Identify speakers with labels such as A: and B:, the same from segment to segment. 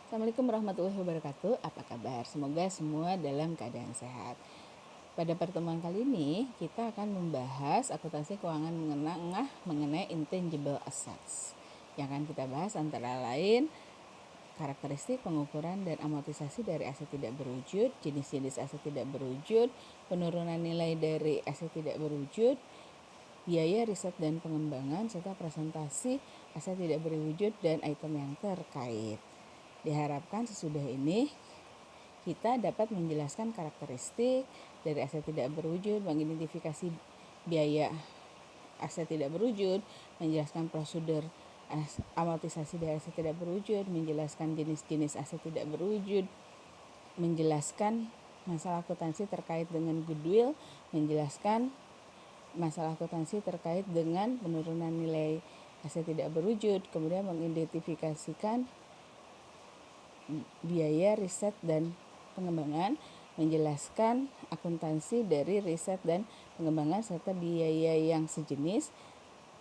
A: Assalamualaikum warahmatullahi wabarakatuh. Apa kabar? Semoga semua dalam keadaan sehat. Pada pertemuan kali ini kita akan membahas akuntansi keuangan mengenai intangible assets. Yang akan kita bahas antara lain karakteristik, pengukuran, dan amortisasi dari aset tidak berwujud, jenis-jenis aset tidak berwujud, penurunan nilai dari aset tidak berwujud, biaya riset dan pengembangan, serta presentasi aset tidak berwujud dan item yang terkait. Diharapkan sesudah ini kita dapat menjelaskan karakteristik dari aset tidak berwujud, mengidentifikasi biaya aset tidak berwujud, menjelaskan prosedur amortisasi dari aset tidak berwujud, menjelaskan jenis-jenis aset tidak berwujud, menjelaskan masalah akuntansi terkait dengan goodwill, menjelaskan masalah akuntansi terkait dengan penurunan nilai aset tidak berwujud, kemudian mengidentifikasikan biaya riset dan pengembangan, menjelaskan akuntansi dari riset dan pengembangan serta biaya yang sejenis,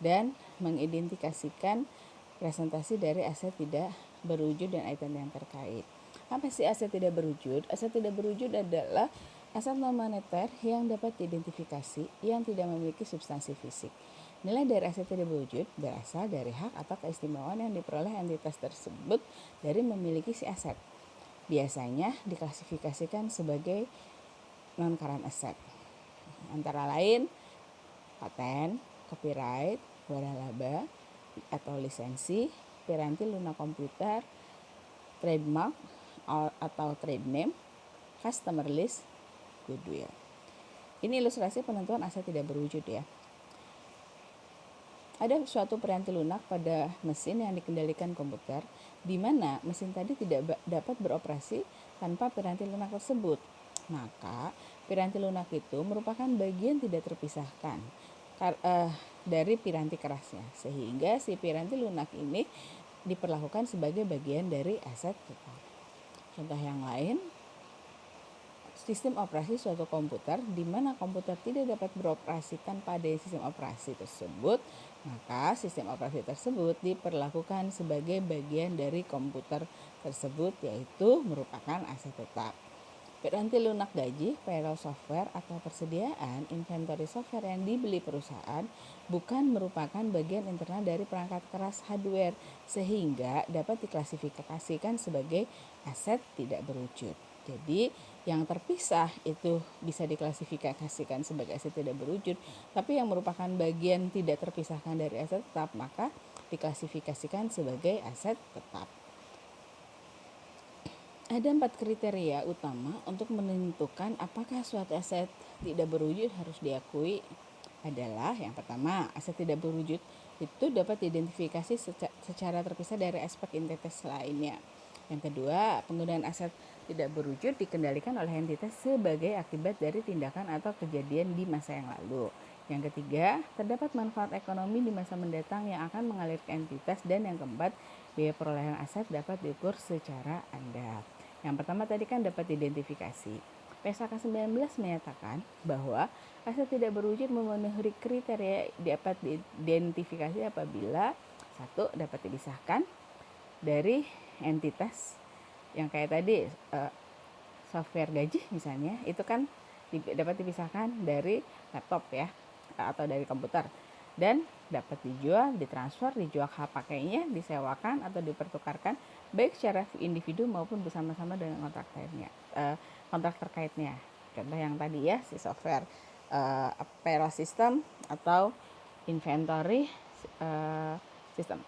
A: dan mengidentifikasikan presentasi dari aset tidak berwujud dan item yang terkait. Apa sih aset tidak berwujud? Aset tidak berwujud adalah aset non-moneter yang dapat diidentifikasi yang tidak memiliki substansi fisik. Nilai dari aset tidak berwujud berasal dari hak atau keistimewaan yang diperoleh entitas tersebut dari memiliki si aset. Biasanya diklasifikasikan sebagai non-current asset. Antara lain paten, copyright, waralaba atau lisensi, piranti lunak komputer, trademark atau trade name, customer list, goodwill. Ini ilustrasi penentuan aset tidak berwujud ya. Ada suatu piranti lunak pada mesin yang dikendalikan komputer, di mana mesin tadi tidak dapat beroperasi tanpa piranti lunak tersebut. Maka piranti lunak itu merupakan bagian tidak terpisahkan dari piranti kerasnya, sehingga si piranti lunak ini diperlakukan sebagai bagian dari aset tetap. Contoh yang lain, sistem operasi suatu komputer di mana komputer tidak dapat beroperasi tanpa adanya sistem operasi tersebut, maka sistem operasi tersebut diperlakukan sebagai bagian dari komputer tersebut, yaitu merupakan aset tetap. Piranti lunak gaji, payroll software, atau persediaan inventory software yang dibeli perusahaan bukan merupakan bagian internal dari perangkat keras hardware, sehingga dapat diklasifikasikan sebagai aset tidak berwujud. Jadi yang terpisah itu bisa diklasifikasikan sebagai aset tidak berwujud, tapi yang merupakan bagian tidak terpisahkan dari aset tetap maka diklasifikasikan sebagai aset tetap. Ada 4 kriteria utama untuk menentukan apakah suatu aset tidak berwujud harus diakui adalah yang pertama, aset tidak berwujud itu dapat diidentifikasi secara terpisah dari aspek entitas lainnya. Yang kedua, penggunaan aset tidak berwujud dikendalikan oleh entitas sebagai akibat dari tindakan atau kejadian di masa yang lalu. Yang ketiga, terdapat manfaat ekonomi di masa mendatang yang akan mengalir ke entitas. Dan yang keempat, biaya perolehan aset dapat diukur secara andal. Yang pertama tadi kan dapat diidentifikasi. PSAK 19 menyatakan bahwa aset tidak berwujud memenuhi kriteria dapat diidentifikasi apabila satu, dapat dipisahkan dari entitas yang kayak tadi software gaji misalnya, itu kan dapat dipisahkan dari laptop ya atau dari komputer, dan dapat dijual, ditransfer, dijual hak pakainya, disewakan atau dipertukarkan baik secara individu maupun bersama-sama dengan kontrak terkaitnya. Contoh yang tadi ya, si software payroll system atau inventory system.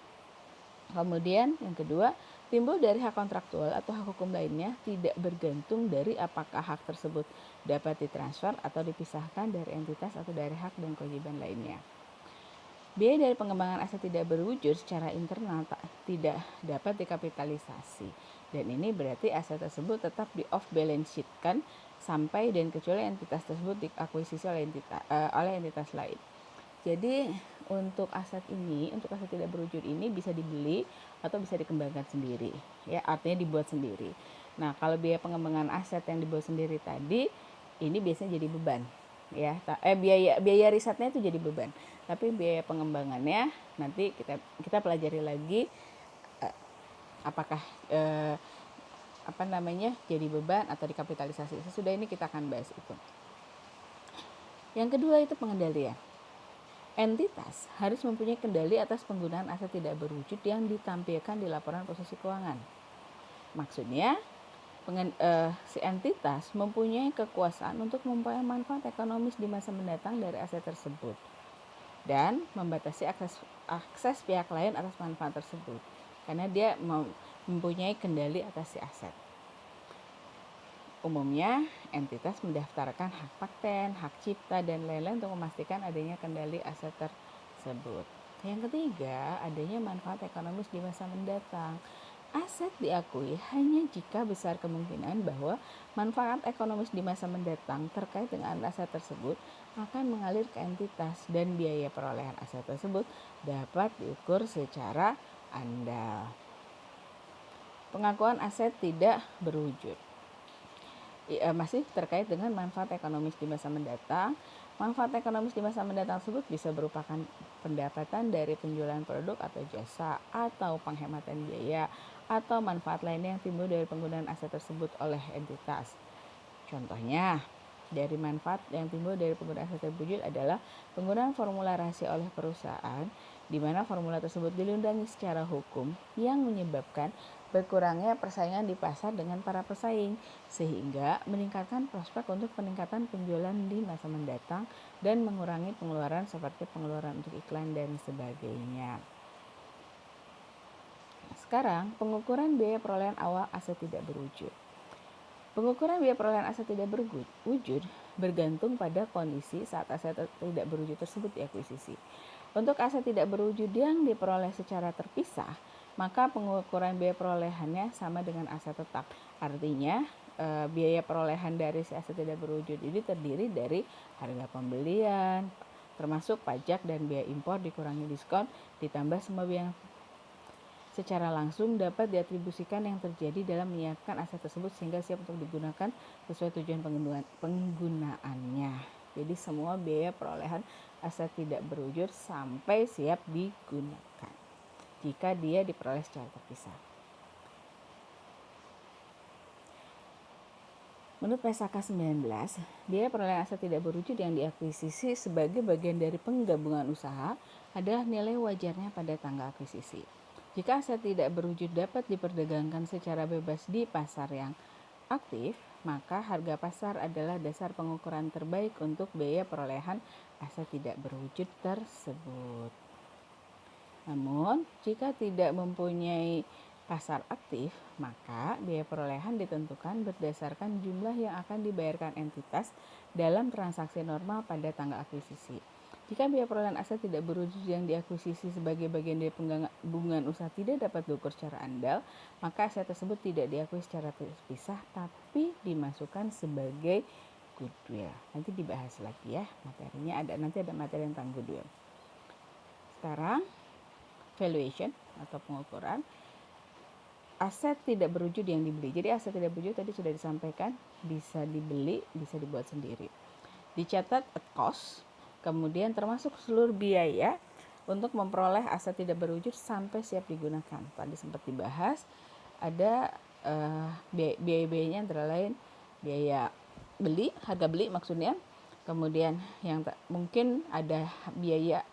A: Kemudian yang kedua, timbul dari hak kontraktual atau hak hukum lainnya tidak bergantung dari apakah hak tersebut dapat ditransfer atau dipisahkan dari entitas atau dari hak dan kewajiban lainnya. Biaya dari pengembangan aset tidak berwujud secara internal tidak dapat dikapitalisasi, dan ini berarti aset tersebut tetap di off balance sheet kan sampai dan kecuali entitas tersebut diakuisisi oleh entitas lain. Jadi untuk aset tidak berwujud ini bisa dibeli atau bisa dikembangkan sendiri, ya artinya dibuat sendiri. Nah kalau biaya pengembangan aset yang dibuat sendiri tadi, ini biasanya jadi beban, ya. Biaya risetnya itu jadi beban, tapi biaya pengembangannya nanti kita pelajari lagi apakah jadi beban atau dikapitalisasi. Sesudah ini kita akan bahas itu. Yang kedua itu pengendalian. Entitas harus mempunyai kendali atas penggunaan aset tidak berwujud yang ditampilkan di laporan posisi keuangan. Maksudnya si entitas mempunyai kekuasaan untuk memperoleh manfaat ekonomis di masa mendatang dari aset tersebut dan membatasi akses pihak lain atas manfaat tersebut karena dia mempunyai kendali atas si aset. Umumnya, entitas mendaftarkan hak paten, hak cipta, dan lain-lain untuk memastikan adanya kendali aset tersebut. Yang ketiga, adanya manfaat ekonomis di masa mendatang. Aset diakui hanya jika besar kemungkinan bahwa manfaat ekonomis di masa mendatang terkait dengan aset tersebut akan mengalir ke entitas dan biaya perolehan aset tersebut dapat diukur secara andal. Pengakuan aset tidak berwujud. Masih terkait dengan manfaat ekonomis di masa mendatang. Manfaat ekonomis di masa mendatang tersebut bisa berupa pendapatan dari penjualan produk atau jasa, atau penghematan biaya, atau manfaat lainnya yang timbul dari penggunaan aset tersebut oleh entitas. Contohnya, dari manfaat yang timbul dari penggunaan aset terwujud adalah penggunaan formula rahasia oleh perusahaan, di mana formula tersebut dilindungi secara hukum yang menyebabkan berkurangnya persaingan di pasar dengan para pesaing, sehingga meningkatkan prospek untuk peningkatan penjualan di masa mendatang dan mengurangi pengeluaran seperti pengeluaran untuk iklan dan sebagainya. Sekarang, pengukuran biaya perolehan awal aset tidak berwujud. Pengukuran biaya perolehan aset tidak berwujud bergantung pada kondisi saat aset tidak berwujud tersebut diakuisisi. Untuk aset tidak berwujud yang diperoleh secara terpisah, maka pengukuran biaya perolehannya sama dengan aset tetap. Artinya, biaya perolehan dari si aset tidak berwujud ini terdiri dari harga pembelian, termasuk pajak dan biaya impor dikurangi diskon, ditambah semua biaya secara langsung dapat diatribusikan yang terjadi dalam menyiapkan aset tersebut sehingga siap untuk digunakan sesuai tujuan penggunaannya. Jadi semua biaya perolehan aset tidak berwujud sampai siap digunakan jika dia diperoleh secara terpisah. Menurut PSAK 19, biaya perolehan aset tidak berwujud yang diakuisisi sebagai bagian dari penggabungan usaha adalah nilai wajarnya pada tanggal akuisisi. Jika aset tidak berwujud dapat diperdagangkan secara bebas di pasar yang aktif, maka harga pasar adalah dasar pengukuran terbaik untuk biaya perolehan aset tidak berwujud tersebut. Namun, jika tidak mempunyai pasar aktif, maka biaya perolehan ditentukan berdasarkan jumlah yang akan dibayarkan entitas dalam transaksi normal pada tanggal akuisisi. Jika biaya perolehan aset tidak berwujud yang diakuisisi sebagai bagian dari penggabungan usaha tidak dapat diukur secara andal, maka aset tersebut tidak diakui secara terpisah tapi dimasukkan sebagai goodwill. Nanti dibahas lagi ya materinya, nanti ada materi tentang goodwill. Sekarang valuation atau pengukuran aset tidak berwujud yang dibeli. Jadi aset tidak berwujud tadi sudah disampaikan, bisa dibeli, bisa dibuat sendiri. Dicatat at cost, kemudian termasuk seluruh biaya untuk memperoleh aset tidak berwujud sampai siap digunakan. Tadi sempat dibahas, ada biaya-biayanya antara lain biaya beli, harga beli maksudnya, kemudian yang mungkin ada biaya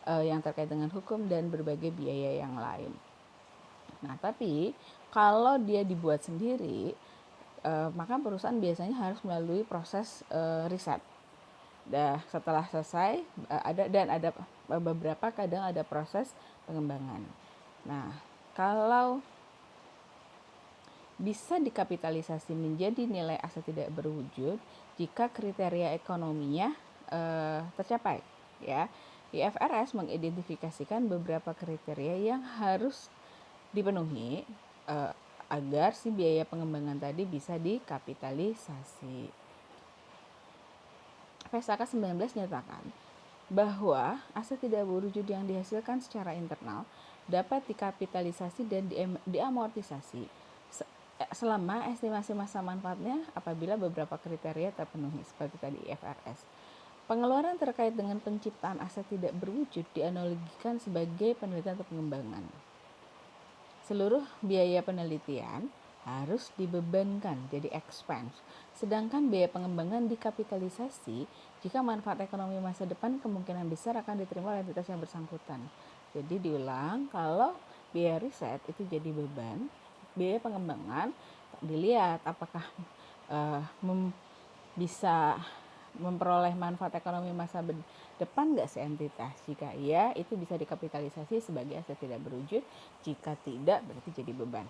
A: yang terkait dengan hukum dan berbagai biaya yang lain. Nah, tapi kalau dia dibuat sendiri, maka perusahaan biasanya harus melalui proses riset. Setelah selesai ada beberapa kadang ada proses pengembangan. Nah, kalau bisa dikapitalisasi menjadi nilai aset tidak berwujud jika kriteria ekonominya tercapai, ya. IFRS mengidentifikasikan beberapa kriteria yang harus dipenuhi agar si biaya pengembangan tadi bisa dikapitalisasi. PSAK 19 nyatakan bahwa aset tidak berwujud yang dihasilkan secara internal dapat dikapitalisasi dan diamortisasi selama estimasi masa manfaatnya apabila beberapa kriteria terpenuhi seperti tadi IFRS. Pengeluaran terkait dengan penciptaan aset tidak berwujud dianalogikan sebagai penelitian atau pengembangan. Seluruh biaya penelitian harus dibebankan, jadi expense. Sedangkan biaya pengembangan dikapitalisasi jika manfaat ekonomi masa depan kemungkinan besar akan diterima oleh entitas yang bersangkutan. Jadi diulang, kalau biaya riset itu jadi beban, biaya pengembangan dilihat apakah bisa memperoleh manfaat ekonomi masa depan nggak si entitas. Jika iya, itu bisa dikapitalisasi sebagai aset tidak berwujud. Jika tidak, berarti jadi beban.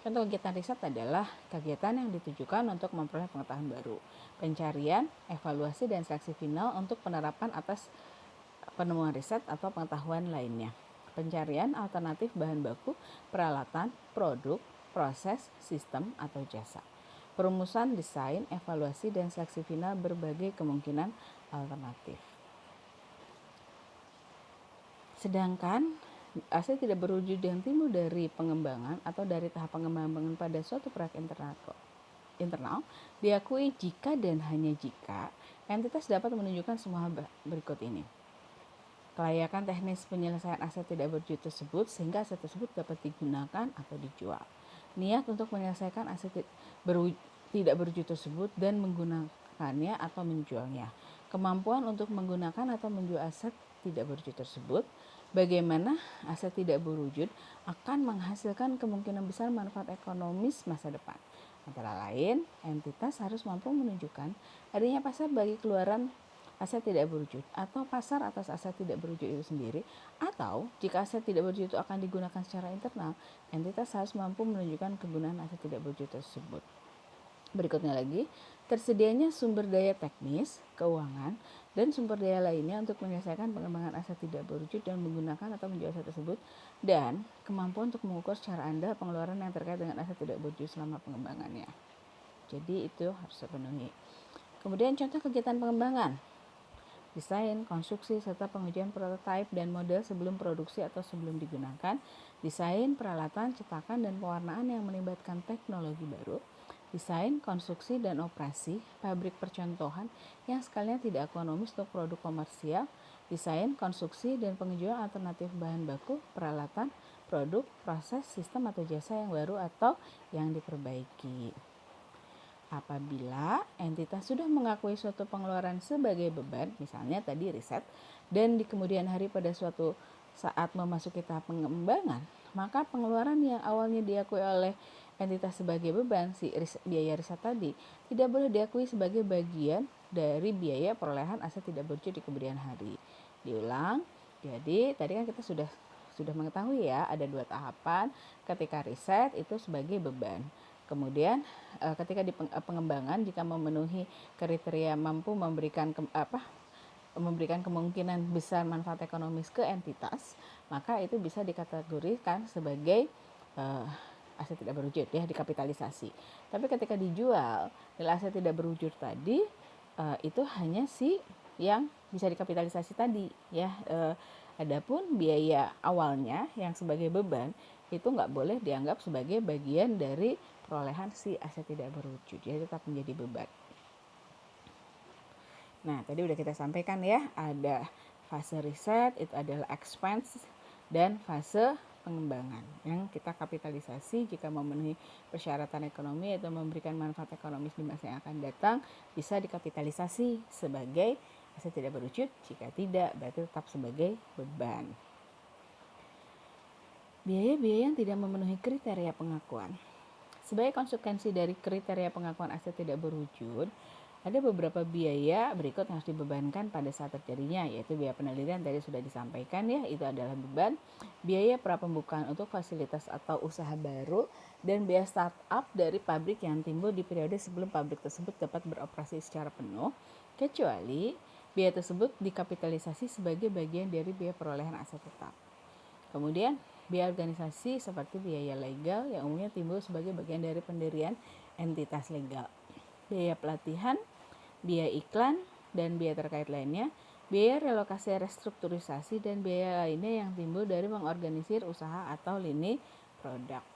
A: Contoh kegiatan riset adalah kegiatan yang ditujukan untuk memperoleh pengetahuan baru, pencarian, evaluasi, dan seleksi final untuk penerapan atas penemuan riset atau pengetahuan lainnya. Pencarian alternatif bahan baku, peralatan, produk, proses, sistem, atau jasa. Perumusan, desain, evaluasi, dan seleksi final berbagai kemungkinan alternatif. Sedangkan aset tidak berwujud yang timbul dari pengembangan atau dari tahap pengembangan pada suatu proyek internal diakui jika dan hanya jika entitas dapat menunjukkan semua berikut ini. Kelayakan teknis penyelesaian aset tidak berwujud tersebut sehingga aset tersebut dapat digunakan atau dijual. Niat untuk menyelesaikan aset tidak berwujud tersebut dan menggunakannya atau menjualnya. Kemampuan untuk menggunakan atau menjual aset tidak berwujud tersebut. Bagaimana aset tidak berwujud akan menghasilkan kemungkinan besar manfaat ekonomis masa depan. Antara lain, entitas harus mampu menunjukkan adanya pasar bagi keluaran aset tidak berwujud atau pasar atas aset tidak berwujud itu sendiri, atau jika aset tidak berwujud itu akan digunakan secara internal, entitas harus mampu menunjukkan kegunaan aset tidak berwujud tersebut. Berikutnya lagi, tersedianya sumber daya teknis, keuangan, dan sumber daya lainnya untuk menyelesaikan pengembangan aset tidak berwujud dan menggunakan atau menjual aset tersebut, dan kemampuan untuk mengukur secara andal pengeluaran yang terkait dengan aset tidak berwujud selama pengembangannya. Jadi itu harus terpenuhi. Kemudian contoh kegiatan pengembangan: desain, konstruksi, serta pengujian prototipe dan model sebelum produksi atau sebelum digunakan, desain, peralatan, cetakan, dan pewarnaan yang melibatkan teknologi baru, desain, konstruksi, dan operasi pabrik percontohan yang sekalian tidak ekonomis untuk produk komersial, desain, konstruksi, dan pengujian alternatif bahan baku, peralatan, produk, proses, sistem, atau jasa yang baru atau yang diperbaiki. Apabila entitas sudah mengakui suatu pengeluaran sebagai beban, misalnya tadi riset, dan di kemudian hari pada suatu saat memasuki tahap pengembangan, maka pengeluaran yang awalnya diakui oleh entitas sebagai beban, si biaya riset tadi, tidak boleh diakui sebagai bagian dari biaya perolehan aset tidak berwujud di kemudian hari. Diulang, jadi tadi kan kita sudah mengetahui ya, ada 2 tahapan ketika riset itu sebagai beban. Kemudian ketika di pengembangan, jika memenuhi kriteria mampu memberikan kemungkinan besar manfaat ekonomis ke entitas, maka itu bisa dikategorikan sebagai aset tidak berwujud ya, dikapitalisasi. Tapi ketika dijual, nilai aset tidak berwujud tadi itu hanya si yang bisa dikapitalisasi tadi ya. Adapun biaya awalnya yang sebagai beban itu nggak boleh dianggap sebagai bagian dari perolehan si aset tidak berwujud, jadi tetap menjadi beban. Nah, tadi udah kita sampaikan ya, ada fase riset, itu adalah expense, dan fase pengembangan yang kita kapitalisasi jika memenuhi persyaratan ekonomi atau memberikan manfaat ekonomis di masa yang akan datang, bisa dikapitalisasi sebagai aset tidak berwujud. Jika tidak, berarti tetap sebagai beban. Biaya-biaya yang tidak memenuhi kriteria pengakuan. Sebagai konsekuensi dari kriteria pengakuan aset tidak berwujud, ada beberapa biaya berikut yang harus dibebankan pada saat terjadinya, yaitu biaya penelitian tadi sudah disampaikan ya, itu adalah beban, biaya prapembukaan untuk fasilitas atau usaha baru, dan biaya startup dari pabrik yang timbul di periode sebelum pabrik tersebut dapat beroperasi secara penuh, kecuali biaya tersebut dikapitalisasi sebagai bagian dari biaya perolehan aset tetap. Kemudian biaya organisasi seperti biaya legal yang umumnya timbul sebagai bagian dari pendirian entitas legal. Biaya pelatihan, biaya iklan, dan biaya terkait lainnya, biaya relokasi restrukturisasi, dan biaya lainnya yang timbul dari mengorganisir usaha atau lini produk.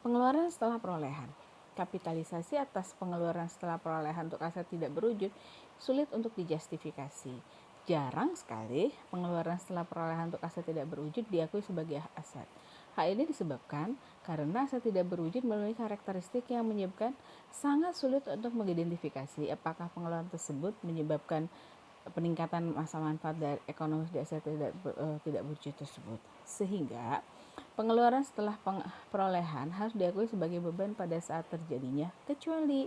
A: Pengeluaran setelah perolehan. Kapitalisasi atas pengeluaran setelah perolehan untuk aset tidak berwujud sulit untuk dijustifikasi. Jarang sekali pengeluaran setelah perolehan untuk aset tidak berwujud diakui sebagai aset. Hal ini disebabkan karena aset tidak berwujud memiliki karakteristik yang menyebabkan sangat sulit untuk mengidentifikasi apakah pengeluaran tersebut menyebabkan peningkatan masa manfaat dari ekonomis di aset tidak berwujud tersebut. Sehingga pengeluaran setelah perolehan harus diakui sebagai beban pada saat terjadinya, kecuali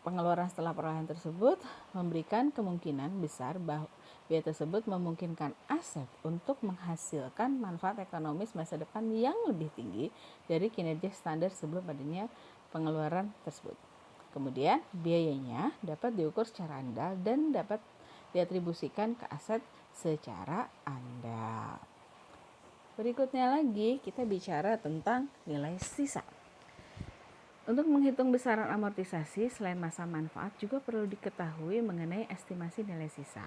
A: pengeluaran setelah perolehan tersebut memberikan kemungkinan besar bahwa biaya tersebut memungkinkan aset untuk menghasilkan manfaat ekonomis masa depan yang lebih tinggi dari kinerja standar sebelum adanya pengeluaran tersebut. Kemudian biayanya dapat diukur secara andal dan dapat diatribusikan ke aset secara andal. Berikutnya lagi kita bicara tentang nilai sisa. Untuk menghitung besaran amortisasi selain masa manfaat juga perlu diketahui mengenai estimasi nilai sisa.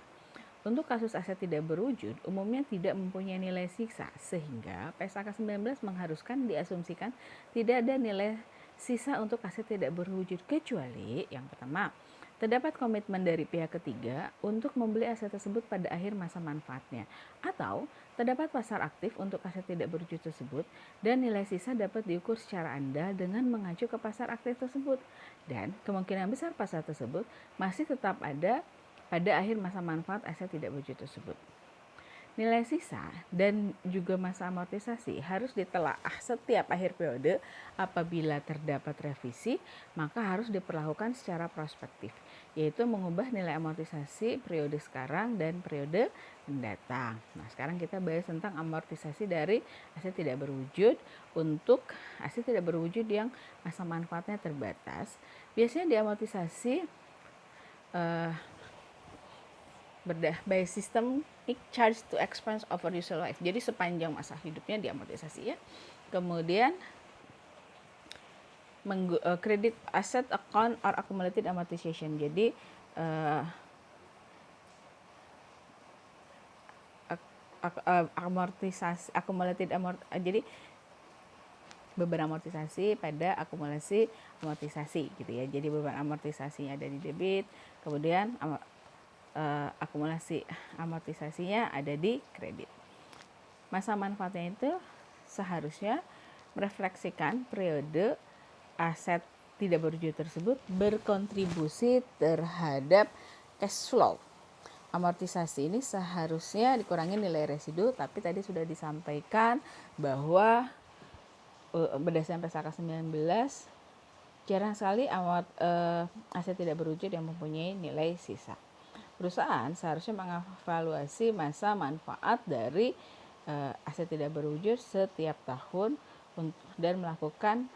A: Untuk kasus aset tidak berwujud, umumnya tidak mempunyai nilai sisa, sehingga PSAK 19 mengharuskan diasumsikan tidak ada nilai sisa untuk aset tidak berwujud, kecuali yang pertama, terdapat komitmen dari pihak ketiga untuk membeli aset tersebut pada akhir masa manfaatnya, atau terdapat pasar aktif untuk aset tidak berwujud tersebut dan nilai sisa dapat diukur secara andal dengan mengacu ke pasar aktif tersebut, dan kemungkinan besar pasar tersebut masih tetap ada pada akhir masa manfaat aset tidak berwujud tersebut. Nilai sisa dan juga masa amortisasi harus ditelaah setiap akhir periode. Apabila terdapat revisi, maka harus diperlakukan secara prospektif, yaitu mengubah nilai amortisasi periode sekarang dan periode mendatang. Nah, sekarang kita bahas tentang amortisasi dari aset tidak berwujud. Untuk aset tidak berwujud yang masa manfaatnya terbatas, biasanya diamortisasi by system charge to expense over useful life. Jadi sepanjang masa hidupnya diamortisasi ya. Kemudian credit asset account or accumulated amortization. Jadi amortisasi jadi beban amortisasi pada akumulasi amortisasi gitu ya. Jadi beban amortisasinya ada di debit, kemudian akumulasi amortisasinya ada di kredit. Masa manfaatnya itu seharusnya merefleksikan periode aset tidak berwujud tersebut berkontribusi terhadap cash flow. Amortisasi ini seharusnya dikurangi nilai residu, tapi tadi sudah disampaikan bahwa berdasarkan PSAK 19 jarang sekali aset tidak berwujud yang mempunyai nilai sisa. Perusahaan seharusnya mengevaluasi masa manfaat dari aset tidak berwujud setiap tahun dan melakukan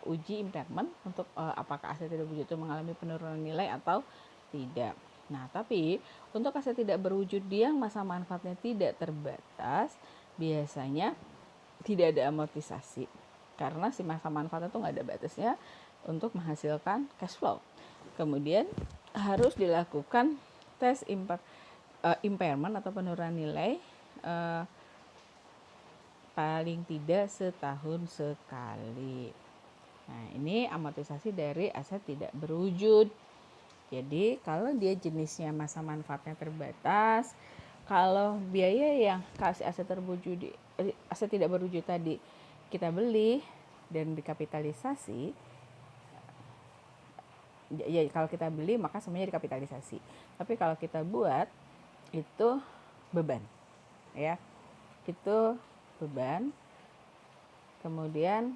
A: uji impairment untuk apakah aset tidak berwujud itu mengalami penurunan nilai atau tidak. Nah, tapi untuk aset tidak berwujud yang masa manfaatnya tidak terbatas, biasanya tidak ada amortisasi karena si masa manfaatnya itu nggak ada batasnya untuk menghasilkan cash flow. Kemudian harus dilakukan tes impairment atau penurunan nilai paling tidak setahun sekali. Nah, ini amortisasi dari aset tidak berwujud. Jadi kalau dia jenisnya masa manfaatnya terbatas, kalau biaya yang kasih aset tidak berwujud tadi kita beli dan dikapitalisasi, ya kalau kita beli maka semuanya dikapitalisasi. Tapi kalau kita buat itu beban, ya itu beban. Kemudian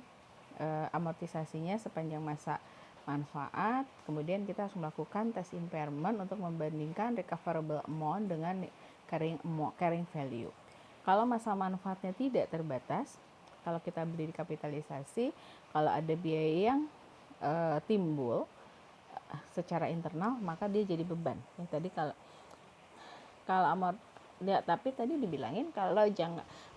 A: amortisasinya sepanjang masa manfaat. Kemudian kita harus melakukan tes impairment untuk membandingkan recoverable amount dengan carrying value. Kalau masa manfaatnya tidak terbatas, kalau kita beli dikapitalisasi, kalau ada biaya yang timbul secara internal, maka dia jadi beban. Ya, tadi tapi tadi dibilangin kalau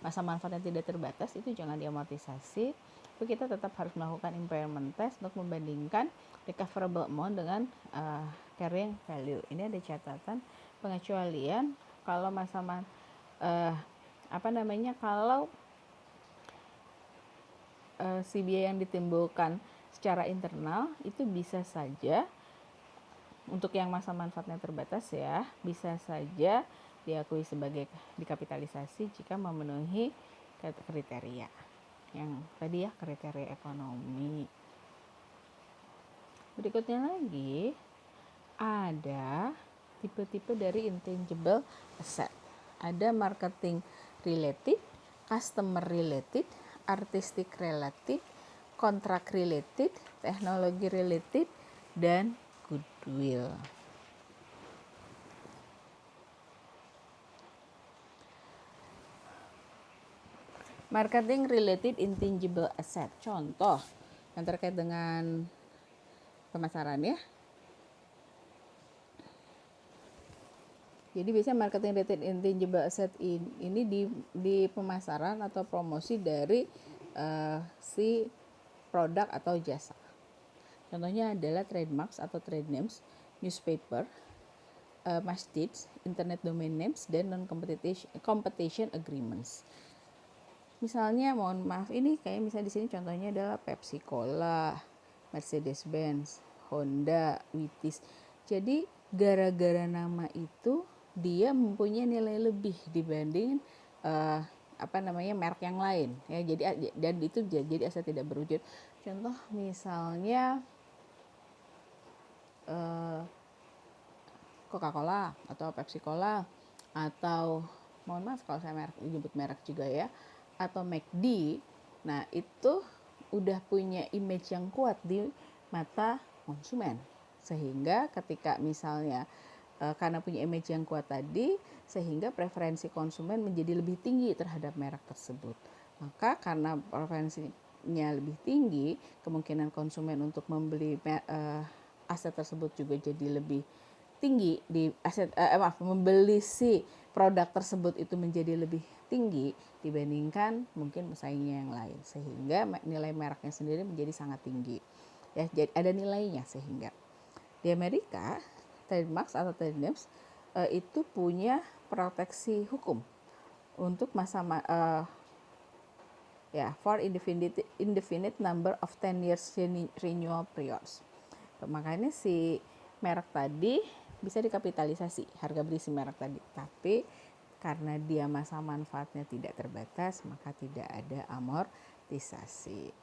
A: masa manfaatnya tidak terbatas itu jangan diamortisasi, tapi kita tetap harus melakukan impairment test untuk membandingkan recoverable amount dengan carrying value. Ini ada catatan pengecualian kalau kalau si biaya yang ditimbulkan secara internal itu bisa saja untuk yang masa manfaatnya terbatas ya, bisa saja diakui sebagai dikapitalisasi jika memenuhi kriteria yang tadi ya, kriteria ekonomi. Berikutnya lagi ada tipe-tipe dari intangible asset. Ada marketing related, customer related, artistic related, contract related, teknologi related, dan goodwill. Marketing related intangible asset. Contoh yang terkait dengan pemasaran ya. Jadi biasanya marketing related intangible asset ini di pemasaran atau promosi dari si produk atau jasa. Contohnya adalah trademarks atau trade names, newspaper, masjid, internet domain names, dan non-competition agreements. Misalnya, mohon maaf, ini kayak misalnya di sini contohnya adalah Pepsi Cola, Mercedes-Benz, Honda, Witis. Jadi gara-gara nama itu dia mempunyai nilai lebih dibanding merek yang lain ya. Jadi dan itu jadi aset tidak berwujud. Contoh misalnya Coca-Cola atau Pepsi Cola, atau mohon maaf kalau saya menyebut merek juga ya, atau McD. Nah itu udah punya image yang kuat di mata konsumen, sehingga ketika misalnya karena punya image yang kuat tadi, sehingga preferensi konsumen menjadi lebih tinggi terhadap merek tersebut. Maka karena preferensinya lebih tinggi, kemungkinan konsumen untuk membeli aset tersebut juga jadi lebih tinggi. Membeli si produk tersebut itu menjadi lebih tinggi dibandingkan mungkin pesaingnya yang lain, sehingga nilai mereknya sendiri menjadi sangat tinggi ya. Jadi ada nilainya. Sehingga di Amerika trademarks atau trade names itu punya proteksi hukum untuk for indefinite number of 10 years renewal periods. Makanya si merek tadi bisa dikapitalisasi harga beli si merek tadi, tapi karena dia masa manfaatnya tidak terbatas, maka tidak ada amortisasi.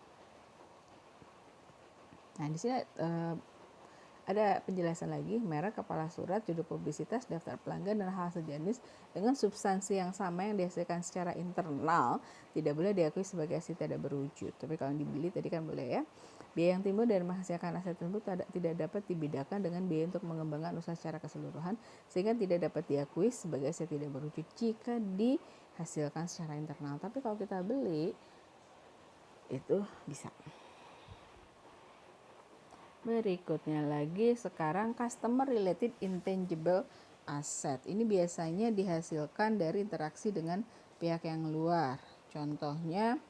A: Nah, di sini ada penjelasan lagi, merek, kepala surat, judul publisitas, daftar pelanggan, dan hal sejenis dengan substansi yang sama yang dihasilkan secara internal tidak boleh diakui sebagai aset tidak berwujud. Tapi kalau dibeli tadi kan boleh ya. Biaya yang timbul dari menghasilkan aset tersebut tidak dapat dibedakan dengan biaya untuk mengembangkan usaha secara keseluruhan, sehingga tidak dapat diakui sebagai aset tidak berwujud jika dihasilkan secara internal. Tapi kalau kita beli itu bisa. Berikutnya lagi sekarang customer related intangible asset. Ini biasanya dihasilkan dari interaksi dengan pihak yang luar. Contohnya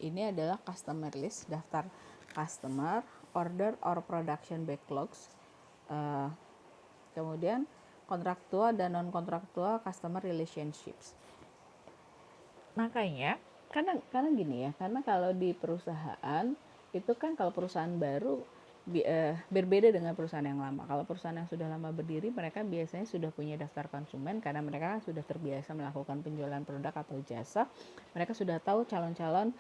A: ini adalah customer list, daftar customer, order or production backlogs, kemudian kontraktual dan non kontraktual customer relationships. Makanya karena gini ya, karena kalau di perusahaan itu kan, kalau perusahaan baru berbeda dengan perusahaan yang lama. Kalau perusahaan yang sudah lama berdiri, mereka biasanya sudah punya daftar konsumen karena mereka sudah terbiasa melakukan penjualan produk atau jasa. Mereka sudah tahu calon-calon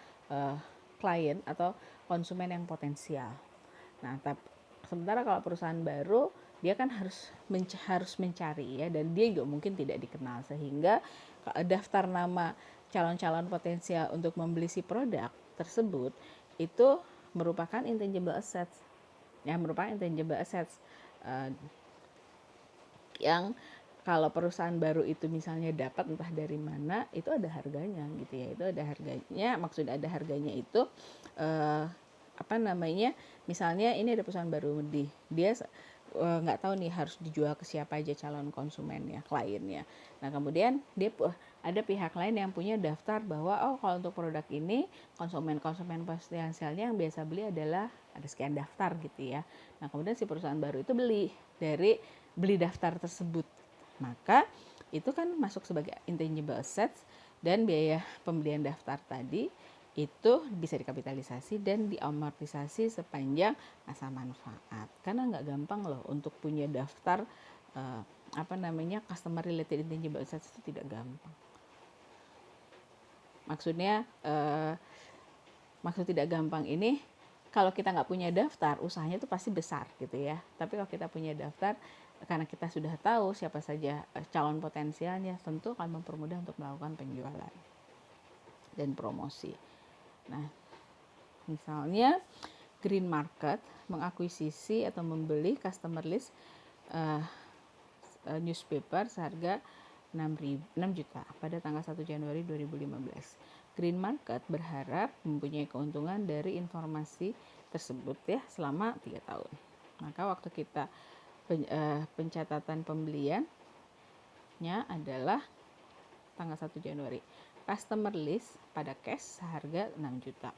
A: klien atau konsumen yang potensial. Nah, sementara kalau perusahaan baru, dia kan harus mencari ya, dan dia juga mungkin tidak dikenal, sehingga daftar nama calon-calon potensial untuk membeli si produk tersebut itu merupakan intangible assets. Yang kalau perusahaan baru itu misalnya dapat entah dari mana, itu ada harganya gitu ya. Itu ada harganya, maksudnya ada harganya itu misalnya ini ada perusahaan baru, dia nggak tahu nih harus dijual ke siapa aja calon konsumennya, kliennya. Nah kemudian dia ada pihak lain yang punya daftar bahwa kalau untuk produk ini konsumen potensialnya yang biasa beli adalah ada sekian daftar gitu ya. Nah kemudian si perusahaan baru itu beli daftar tersebut, maka itu kan masuk sebagai intangible assets, dan biaya pembelian daftar tadi itu bisa dikapitalisasi dan diamortisasi sepanjang masa manfaat. Karena nggak gampang loh untuk punya daftar customer related intangible assets, itu tidak gampang. Maksudnya maksud tidak gampang ini, kalau kita nggak punya daftar, usahanya itu pasti besar gitu ya. Tapi kalau kita punya daftar, karena kita sudah tahu siapa saja calon potensialnya, tentu akan mempermudah untuk melakukan penjualan dan promosi. Nah, misalnya green market mengakuisisi atau membeli customer list newspaper seharga 6 juta pada tanggal 1 Januari 2015. Green market berharap mempunyai keuntungan dari informasi tersebut ya selama 3 tahun. Maka waktu kita pencatatan pembeliannya adalah tanggal 1 Januari. Customer list pada cash seharga 6 juta.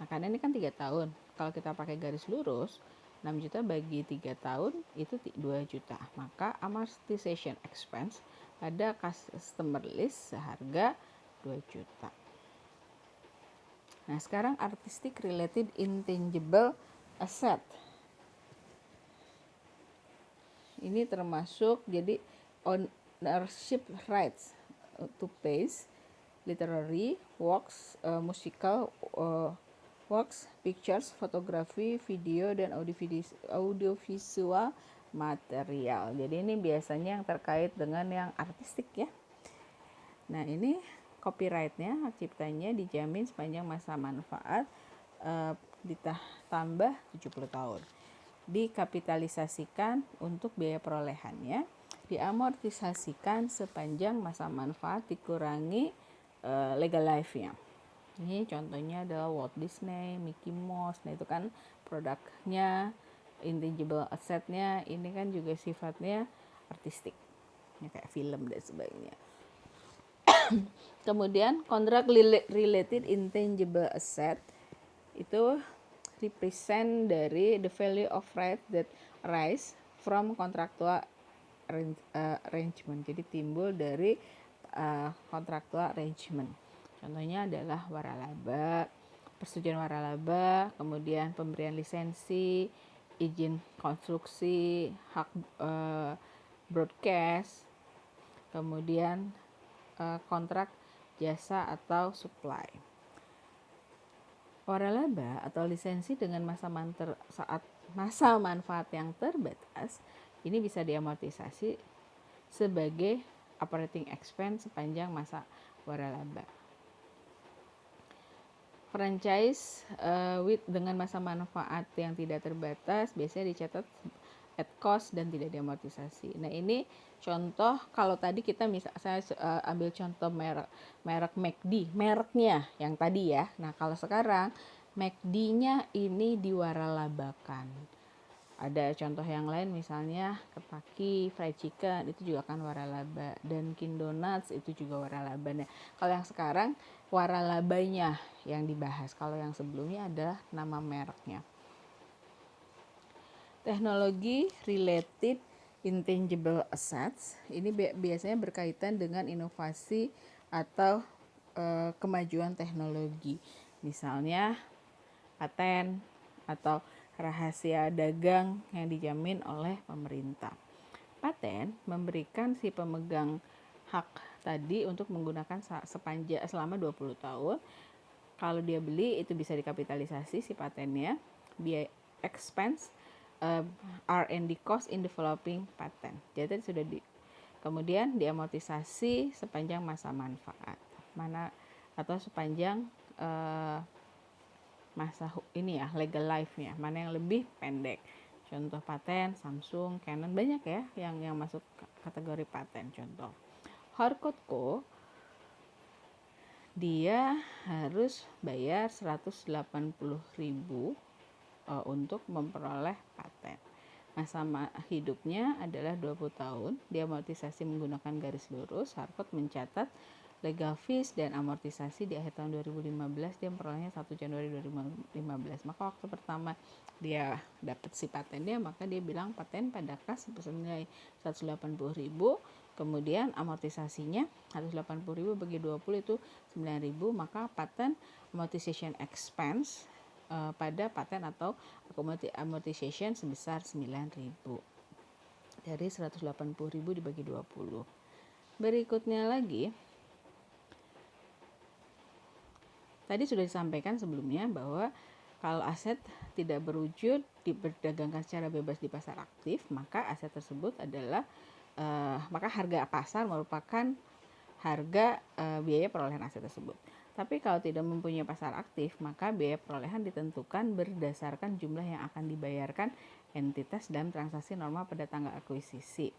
A: Nah, karena ini kan 3 tahun. Kalau kita pakai garis lurus, 6 juta bagi 3 tahun itu 2 juta. Maka amortization expense pada customer list seharga 2 juta. Nah, sekarang artistic related intangible asset. Ini termasuk jadi ownership rights to plays, literary works, musical works, pictures, fotografi, video, dan audiovisual material. Jadi ini biasanya yang terkait dengan yang artistik ya. Nah, ini copyrightnya, hak ciptanya dijamin sepanjang masa manfaat ditambah 70 tahun. Dikapitalisasikan untuk biaya perolehannya, diamortisasikan sepanjang masa manfaat dikurangi legal life-nya. Ini contohnya adalah Walt Disney, Mickey Mouse. Nah, itu kan produknya, intangible asset-nya ini kan juga sifatnya artistik, ya, kayak film dan sebagainya. Kemudian contract related intangible asset itu represent dari the value of right that arise from contractual arrangement. Jadi timbul dari contractual arrangement. Contohnya adalah waralaba, persetujuan waralaba, kemudian pemberian lisensi, izin konstruksi, hak broadcast, kemudian kontrak jasa atau supply. Waralaba atau lisensi dengan masa manfaat yang terbatas ini bisa diamortisasi sebagai operating expense sepanjang masa waralaba. Franchise dengan masa manfaat yang tidak terbatas biasanya dicatat at cost dan tidak diamortisasi. Nah, ini contoh kalau tadi kita saya ambil contoh merek McD, mereknya yang tadi ya. Nah, kalau sekarang McD-nya ini diwaralabakan. Ada contoh yang lain misalnya Kentucky Fried Chicken itu juga kan waralaba, Dunkin Donuts itu juga waralaba. Nah, kalau yang sekarang waralabanya yang dibahas. Kalau yang sebelumnya adalah nama mereknya. Teknologi related intangible assets ini biasanya berkaitan dengan inovasi atau kemajuan teknologi, misalnya paten atau rahasia dagang yang dijamin oleh pemerintah. Paten memberikan si pemegang hak tadi untuk menggunakan selama 20 tahun. Kalau dia beli itu bisa dikapitalisasi si patennya, biaya expense R&D cost in developing patent. Jadi sudah kemudian diamortisasi sepanjang masa manfaat. Atau sepanjang masa ini ya, legal life-nya. Mana yang lebih pendek. Contoh paten Samsung, Canon, banyak ya yang masuk kategori paten. Contoh Harcourt Co. dia harus bayar 180.000 untuk memperoleh paten. Masa hidupnya adalah 20 tahun. Diamortisasi menggunakan garis lurus. Harcourt mencatat legal fees dan amortisasi di akhir tahun 2015. Dia memperolehnya 1 Januari 2015. Maka waktu pertama dia dapat si patennya, maka dia bilang paten pada kas senilai 180.000. Kemudian amortisasinya 180.000 bagi 20 itu 9.000. Maka paten amortization expense pada paten atau amortization sebesar 9.000 dari 180.000 dibagi 20. Berikutnya lagi Tadi sudah disampaikan sebelumnya bahwa kalau aset tidak berwujud diperdagangkan secara bebas di pasar aktif, maka aset tersebut adalah maka harga pasar merupakan harga biaya perolehan aset tersebut. Tapi kalau tidak mempunyai pasar aktif, maka biaya perolehan ditentukan berdasarkan jumlah yang akan dibayarkan entitas dalam transaksi normal pada tanggal akuisisi.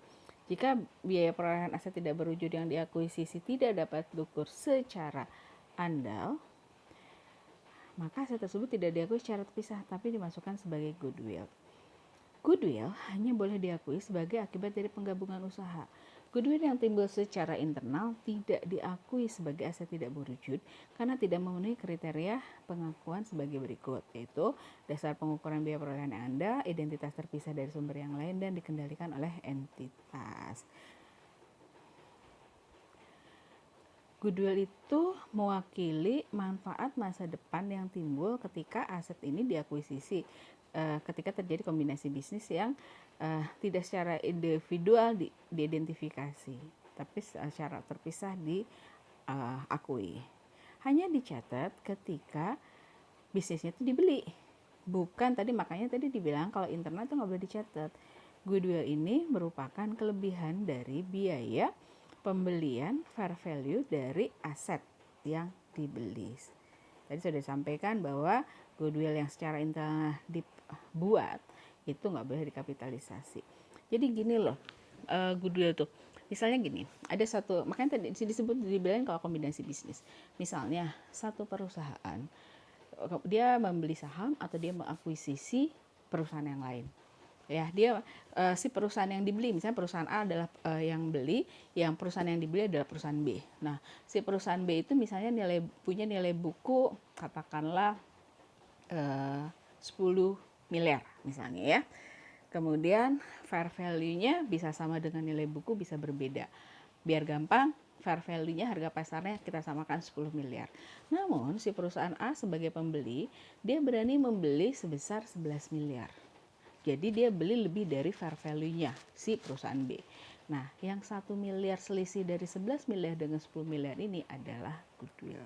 A: Jika biaya perolehan aset tidak berwujud yang diakuisisi tidak dapat diukur secara andal, maka aset tersebut tidak diakui secara terpisah, tapi dimasukkan sebagai goodwill. Goodwill hanya boleh diakui sebagai akibat dari penggabungan usaha. Goodwill yang timbul secara internal tidak diakui sebagai aset tidak berwujud karena tidak memenuhi kriteria pengakuan sebagai berikut, yaitu dasar pengukuran biaya perolehan yang ada, identitas terpisah dari sumber yang lain, dan dikendalikan oleh entitas. Goodwill itu mewakili manfaat masa depan yang timbul ketika aset ini diakuisisi, ketika terjadi kombinasi bisnis yang tidak secara individual diidentifikasi, tapi secara terpisah diakui. Hanya dicatat ketika bisnisnya itu dibeli. Bukan tadi, makanya tadi dibilang kalau internal itu nggak boleh dicatat. Goodwill ini merupakan kelebihan dari biaya pembelian fair value dari aset yang dibeli. Tadi sudah disampaikan bahwa goodwill yang secara internal dibuat itu nggak boleh dikapitalisasi. Jadi gini loh, goodwill tuh misalnya gini, ada satu, makanya tadi disebut dibilang kalau kombinasi bisnis. Misalnya satu perusahaan dia membeli saham atau dia mengakuisisi perusahaan yang lain. Ya, dia si perusahaan yang dibeli, misalnya perusahaan A adalah yang beli, yang perusahaan yang dibeli adalah perusahaan B. Nah, si perusahaan B itu misalnya punya nilai buku katakanlah 10 miliar misalnya ya. Kemudian fair value-nya bisa sama dengan nilai buku, bisa berbeda. Biar gampang, fair value-nya harga pasarnya kita samakan 10 miliar. Namun si perusahaan A sebagai pembeli, dia berani membeli sebesar 11 miliar. Jadi dia beli lebih dari fair value-nya si perusahaan B. Nah, yang 1 miliar selisih dari 11 miliar dengan 10 miliar ini adalah goodwill.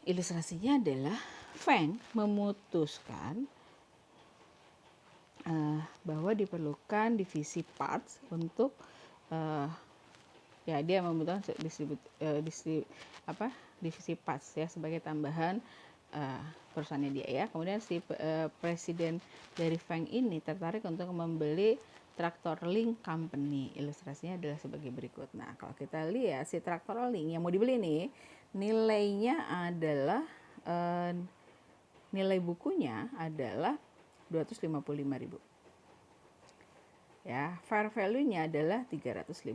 A: Ilustrasinya adalah Feng memutuskan bahwa diperlukan divisi parts untuk ya dia membutuhkan divisi parts ya sebagai tambahan perusahaannya dia ya. Kemudian si presiden dari Feng ini tertarik untuk membeli Tractor Link Company. Ilustrasinya adalah sebagai berikut. Nah, kalau kita lihat si Tractor Link yang mau dibeli nih, nilainya adalah nilai bukunya adalah 255.000. Ya, fair value-nya adalah 350.000.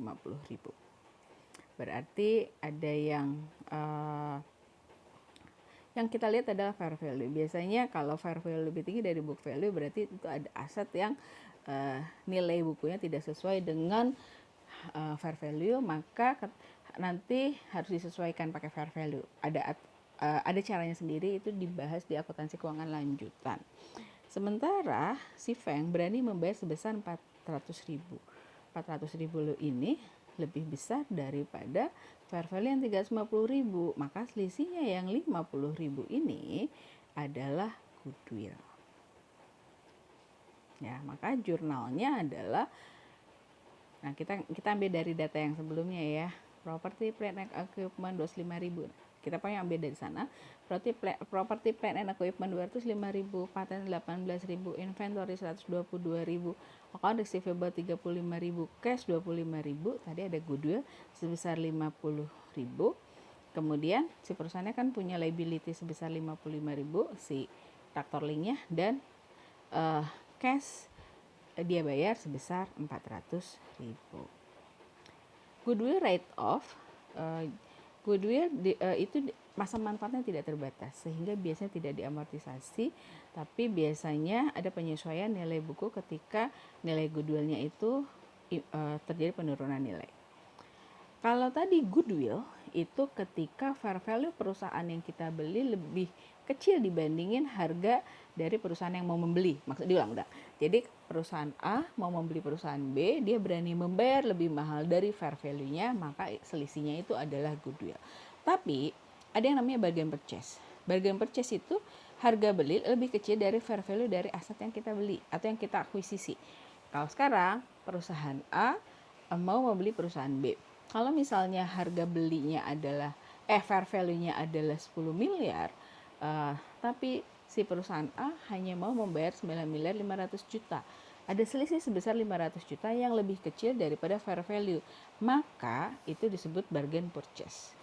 A: Berarti ada yang kita lihat adalah fair value. Biasanya kalau fair value lebih tinggi dari book value berarti itu ada aset yang nilai bukunya tidak sesuai dengan fair value, maka nanti harus disesuaikan pakai fair value. Ada caranya sendiri, itu dibahas di akuntansi keuangan lanjutan. Sementara si Feng berani membayar sebesar 400.000. 400.000 ini lebih besar daripada fair value yang 350.000, maka selisihnya yang 50.000 ini adalah goodwill. Ya, maka jurnalnya adalah, nah kita ambil dari data yang sebelumnya ya, property plant and equipment 25.000. Kita pengen ambil dari sana. Property plant and equipment 205.000, paten 18.000, inventory 122.000, account receivable 35.000, cash 25.000, tadi ada goodwill sebesar 50.000. Kemudian si perusahaannya kan punya liability sebesar 55.000 si Tractor Link-nya, dan cash dia bayar sebesar 400.000. Goodwill write off, goodwill itu masa manfaatnya tidak terbatas sehingga biasanya tidak diamortisasi, tapi biasanya ada penyesuaian nilai buku ketika nilai goodwill-nya itu terjadi penurunan nilai. Kalau tadi goodwill itu ketika fair value perusahaan yang kita beli lebih kecil dibandingin harga dari perusahaan yang mau membeli. Maksud diulang udah. Jadi perusahaan A mau membeli perusahaan B, dia berani membayar lebih mahal dari fair value-nya, maka selisihnya itu adalah goodwill. Tapi ada yang namanya bargain purchase. Bargain purchase itu harga beli lebih kecil dari fair value dari aset yang kita beli atau yang kita akuisisi. Kalau sekarang perusahaan A mau membeli perusahaan B. Kalau misalnya harga belinya adalah fair value-nya adalah 10 miliar, tapi si perusahaan A hanya mau membayar 9 miliar 500 juta. Ada selisih sebesar 500 juta yang lebih kecil daripada fair value. Maka itu disebut bargain purchase.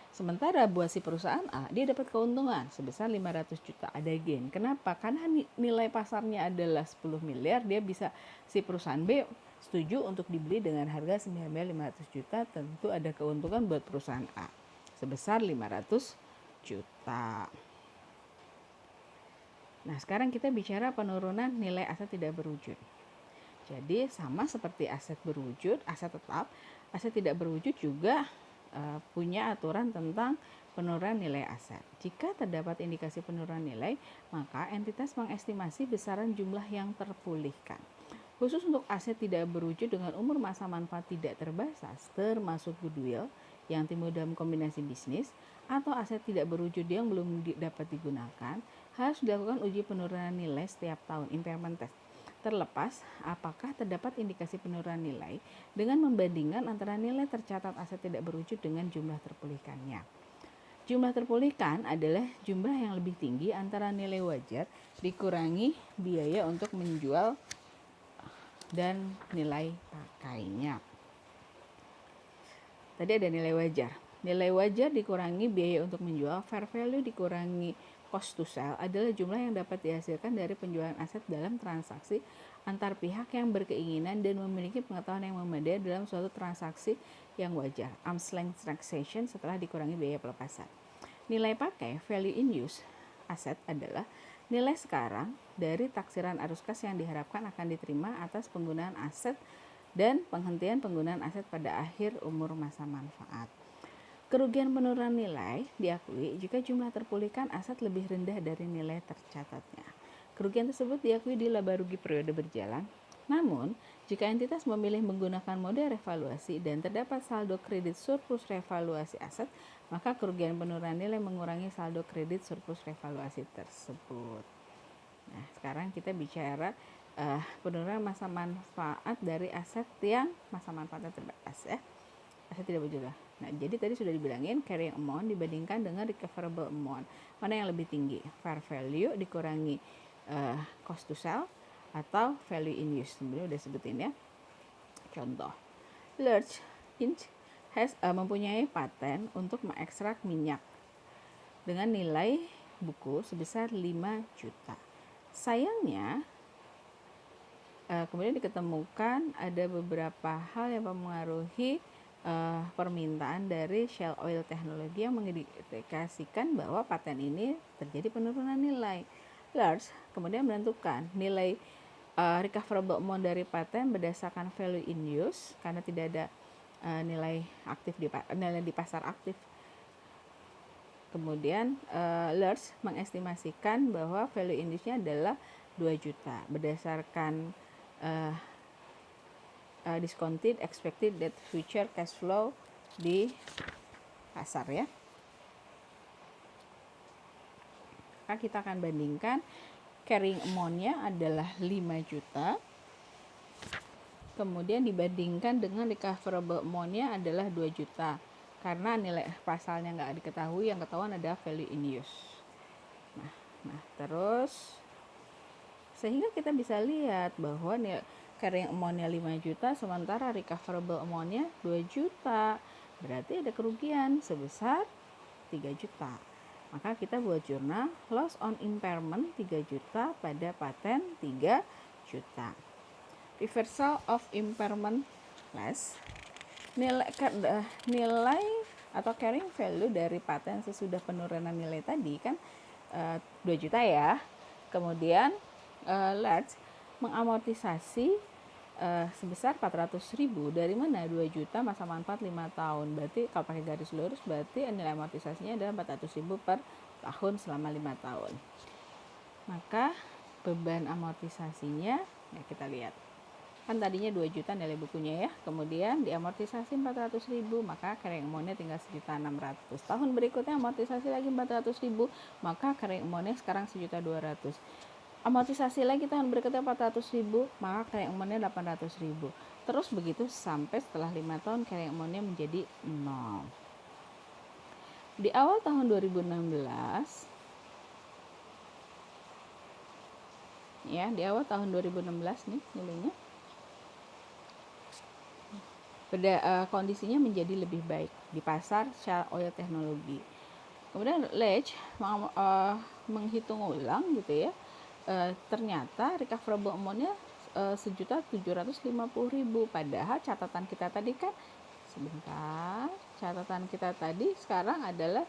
A: Sementara buat si perusahaan A, dia dapat keuntungan sebesar 500 juta, ada gain. Kenapa? Karena nilai pasarnya adalah 10 miliar, dia bisa si perusahaan B setuju untuk dibeli dengan harga 9 miliar 500 juta, tentu ada keuntungan buat perusahaan A sebesar 500 juta. Nah, sekarang kita bicara penurunan nilai aset tidak berwujud. Jadi sama seperti aset berwujud, aset tetap, aset tidak berwujud juga punya aturan tentang penurunan nilai aset. Jika terdapat indikasi penurunan nilai, maka entitas mengestimasi besaran jumlah yang terpulihkan. Khusus untuk aset tidak berwujud dengan umur masa manfaat tidak terbasas, termasuk goodwill yang timbul dalam kombinasi bisnis, atau aset tidak berwujud yang belum dapat digunakan, harus dilakukan uji penurunan nilai setiap tahun, impairment test. Terlepas apakah terdapat indikasi penurunan nilai dengan membandingkan antara nilai tercatat aset tidak berwujud dengan jumlah terpulihkannya. Jumlah terpulihkan adalah jumlah yang lebih tinggi antara nilai wajar dikurangi biaya untuk menjual dan nilai pakainya. Tadi ada nilai wajar. Nilai wajar dikurangi biaya untuk menjual, fair value dikurangi cost to sell adalah jumlah yang dapat dihasilkan dari penjualan aset dalam transaksi antar pihak yang berkeinginan dan memiliki pengetahuan yang memadai dalam suatu transaksi yang wajar, arm's length transaction, setelah dikurangi biaya pelepasan. Nilai pakai, value in use aset, adalah nilai sekarang dari taksiran arus kas yang diharapkan akan diterima atas penggunaan aset dan penghentian penggunaan aset pada akhir umur masa manfaat. Kerugian penurunan nilai diakui jika jumlah terpulihkan aset lebih rendah dari nilai tercatatnya. Kerugian tersebut diakui di laba rugi periode berjalan. Namun, jika entitas memilih menggunakan mode revaluasi dan terdapat saldo kredit surplus revaluasi aset, maka kerugian penurunan nilai mengurangi saldo kredit surplus revaluasi tersebut. Nah, sekarang kita bicara penurunan masa manfaat dari aset yang masa manfaatnya terbatas ya. Aset tidak berjual. Nah, jadi tadi sudah dibilangin carrying amount dibandingkan dengan recoverable amount. Mana yang lebih tinggi? Fair value dikurangi cost to sell atau value in use. Sebenarnya udah sebutin ya. Contoh, Lurch Inc. mempunyai paten untuk mengekstrak minyak dengan nilai buku sebesar 5 juta. Sayangnya, kemudian diketemukan ada beberapa hal yang mempengaruhi permintaan dari Shell Oil Technology yang mengindikasikan bahwa paten ini terjadi penurunan nilai. Lurch kemudian menentukan nilai recoverable amount dari paten berdasarkan value in use karena tidak ada nilai di pasar aktif. Kemudian Lurch mengestimasikan bahwa value in use-nya adalah 2 juta berdasarkan discounted expected net future cash flow di pasar ya. Maka kita akan bandingkan carrying amount-nya adalah 5 juta. Kemudian dibandingkan dengan recoverable amount-nya adalah 2 juta. Karena nilai pasalnya nggak diketahui, yang ketahuan adalah value in use. Nah, terus sehingga kita bisa lihat bahwa carrying amount-nya 5 juta sementara recoverable amount-nya 2 juta. Berarti ada kerugian sebesar 3 juta. Maka kita buat jurnal loss on impairment 3 juta pada paten 3 juta. Reversal of impairment loss, nilai atau carrying value dari paten sesudah penurunan nilai tadi kan 2 juta ya. Kemudian Lurch mengamortisasi sebesar 400.000. Dari mana 2 juta masa manfaat 5 tahun. Berarti kalau pakai garis lurus berarti nilai amortisasinya adalah 400.000 per tahun selama 5 tahun. Maka beban amortisasinya ya kita lihat. Kan tadinya 2 juta nilai bukunya ya, kemudian diamortisasi 400.000, maka carrying amount-nya tinggal 1.600.000. Tahun berikutnya amortisasi lagi 400.000, maka carrying amount-nya sekarang 1.200.000. Amortisasi lagi tahun berikutnya 400.000, maka carrying amount-nya 800.000. Terus begitu sampai setelah 5 tahun carrying amount-nya menjadi 0. Di awal tahun 2016 ya, di awal tahun 2016 nih nilainya kondisinya menjadi lebih baik di pasar Shell Oil Technology. Kemudian Ledge menghitung ulang gitu ya, ternyata recoverable amount-nya 1.750.000. Padahal catatan kita tadi kan catatan kita tadi sekarang adalah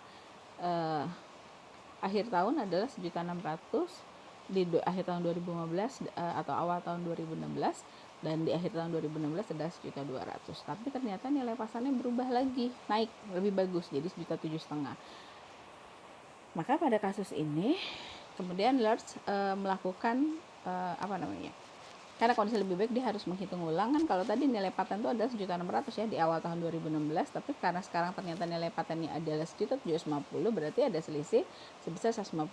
A: akhir tahun adalah 1.600.000 di akhir tahun 2015 atau awal tahun 2016, dan di akhir tahun 2016 adalah 1.200.000. Tapi ternyata nilai pasarnya berubah lagi, naik lebih bagus jadi 1.750.000. Maka pada kasus ini kemudian Ledge melakukan karena kondisi lebih baik, dia harus menghitung ulang kan. Kalau tadi nilai paten itu adalah 1.600.000 ya di awal tahun 2016, tapi karena sekarang ternyata nilai patennya adalah 1.750.000, berarti ada selisih sebesar 150.000.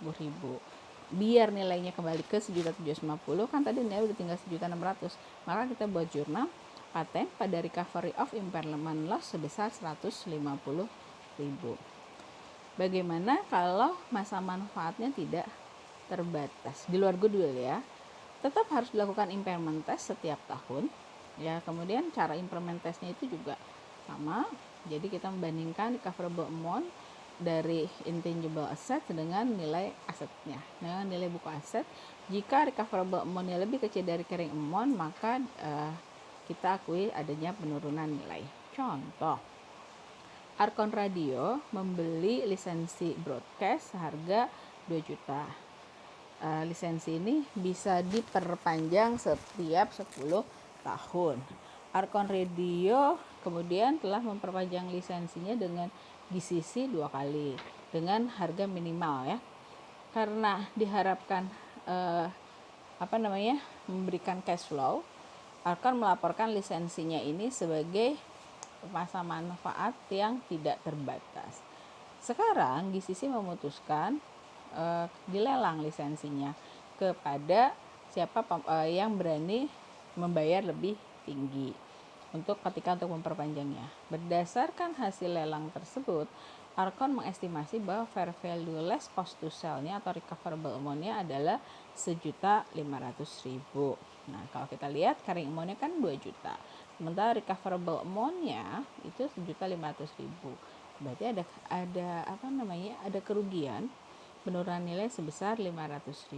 A: Biar nilainya kembali ke 1.750.000, kan tadi nilai udah tinggal 1.600.000, maka kita buat jurnal paten pada recovery of impairment loss sebesar 150.000. Bagaimana kalau masa manfaatnya tidak terbatas di luar goodwill ya? Tetap harus dilakukan impairment test setiap tahun ya. Kemudian cara impairment testnya itu juga sama, jadi kita membandingkan recoverable amount dari intangible asset dengan nilai asetnya, dengan nilai buku aset. Jika recoverable amount-nya lebih kecil dari carrying amount, maka kita akui adanya penurunan nilai. Contoh, Arkon Radio membeli lisensi broadcast seharga 2 juta. Lisensi ini bisa diperpanjang setiap 10 tahun. Arkon Radio kemudian telah memperpanjang lisensinya dengan GCC 2 kali dengan harga minimal ya. Karena diharapkan memberikan cash flow, Arkon melaporkan lisensinya ini sebagai masa manfaat yang tidak terbatas. Sekarang GCC memutuskan dilelang lisensinya kepada siapa yang berani membayar lebih tinggi untuk memperpanjangnya. Berdasarkan hasil lelang tersebut, Arkon mengestimasi bahwa fair value less cost to sell-nya atau recoverable amount-nya adalah 1.500.000. Nah, kalau kita lihat carrying amount-nya kan 2 juta. Sementara recoverable amount-nya itu 1.500.000. Berarti ada kerugian penurunan nilai sebesar 500.000.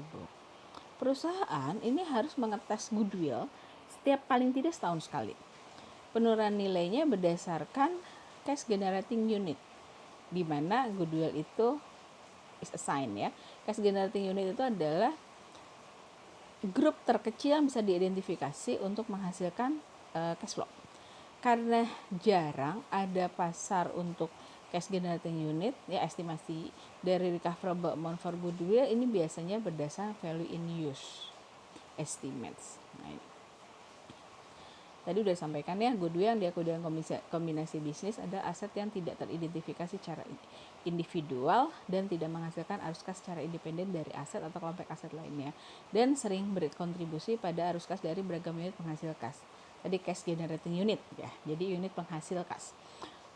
A: Perusahaan ini harus mengetes goodwill setiap paling tidak setahun sekali. Penurunan nilainya berdasarkan cash generating unit, di mana goodwill itu is assigned ya. Cash generating unit itu adalah grup terkecil yang bisa diidentifikasi untuk menghasilkan cash flow. Karena jarang ada pasar untuk cash generating unit ya, estimasi dari recoverable amount for goodwill ini biasanya berdasarkan value in use estimates. Nah, tadi udah sampaikan ya, goodwill yang diakui dengan kombinasi bisnis adalah aset yang tidak teridentifikasi secara individual dan tidak menghasilkan arus kas secara independen dari aset atau kelompok aset lainnya, dan sering berkontribusi pada arus kas dari beragam unit penghasil kas. Tadi cash generating unit ya, jadi unit penghasil kas.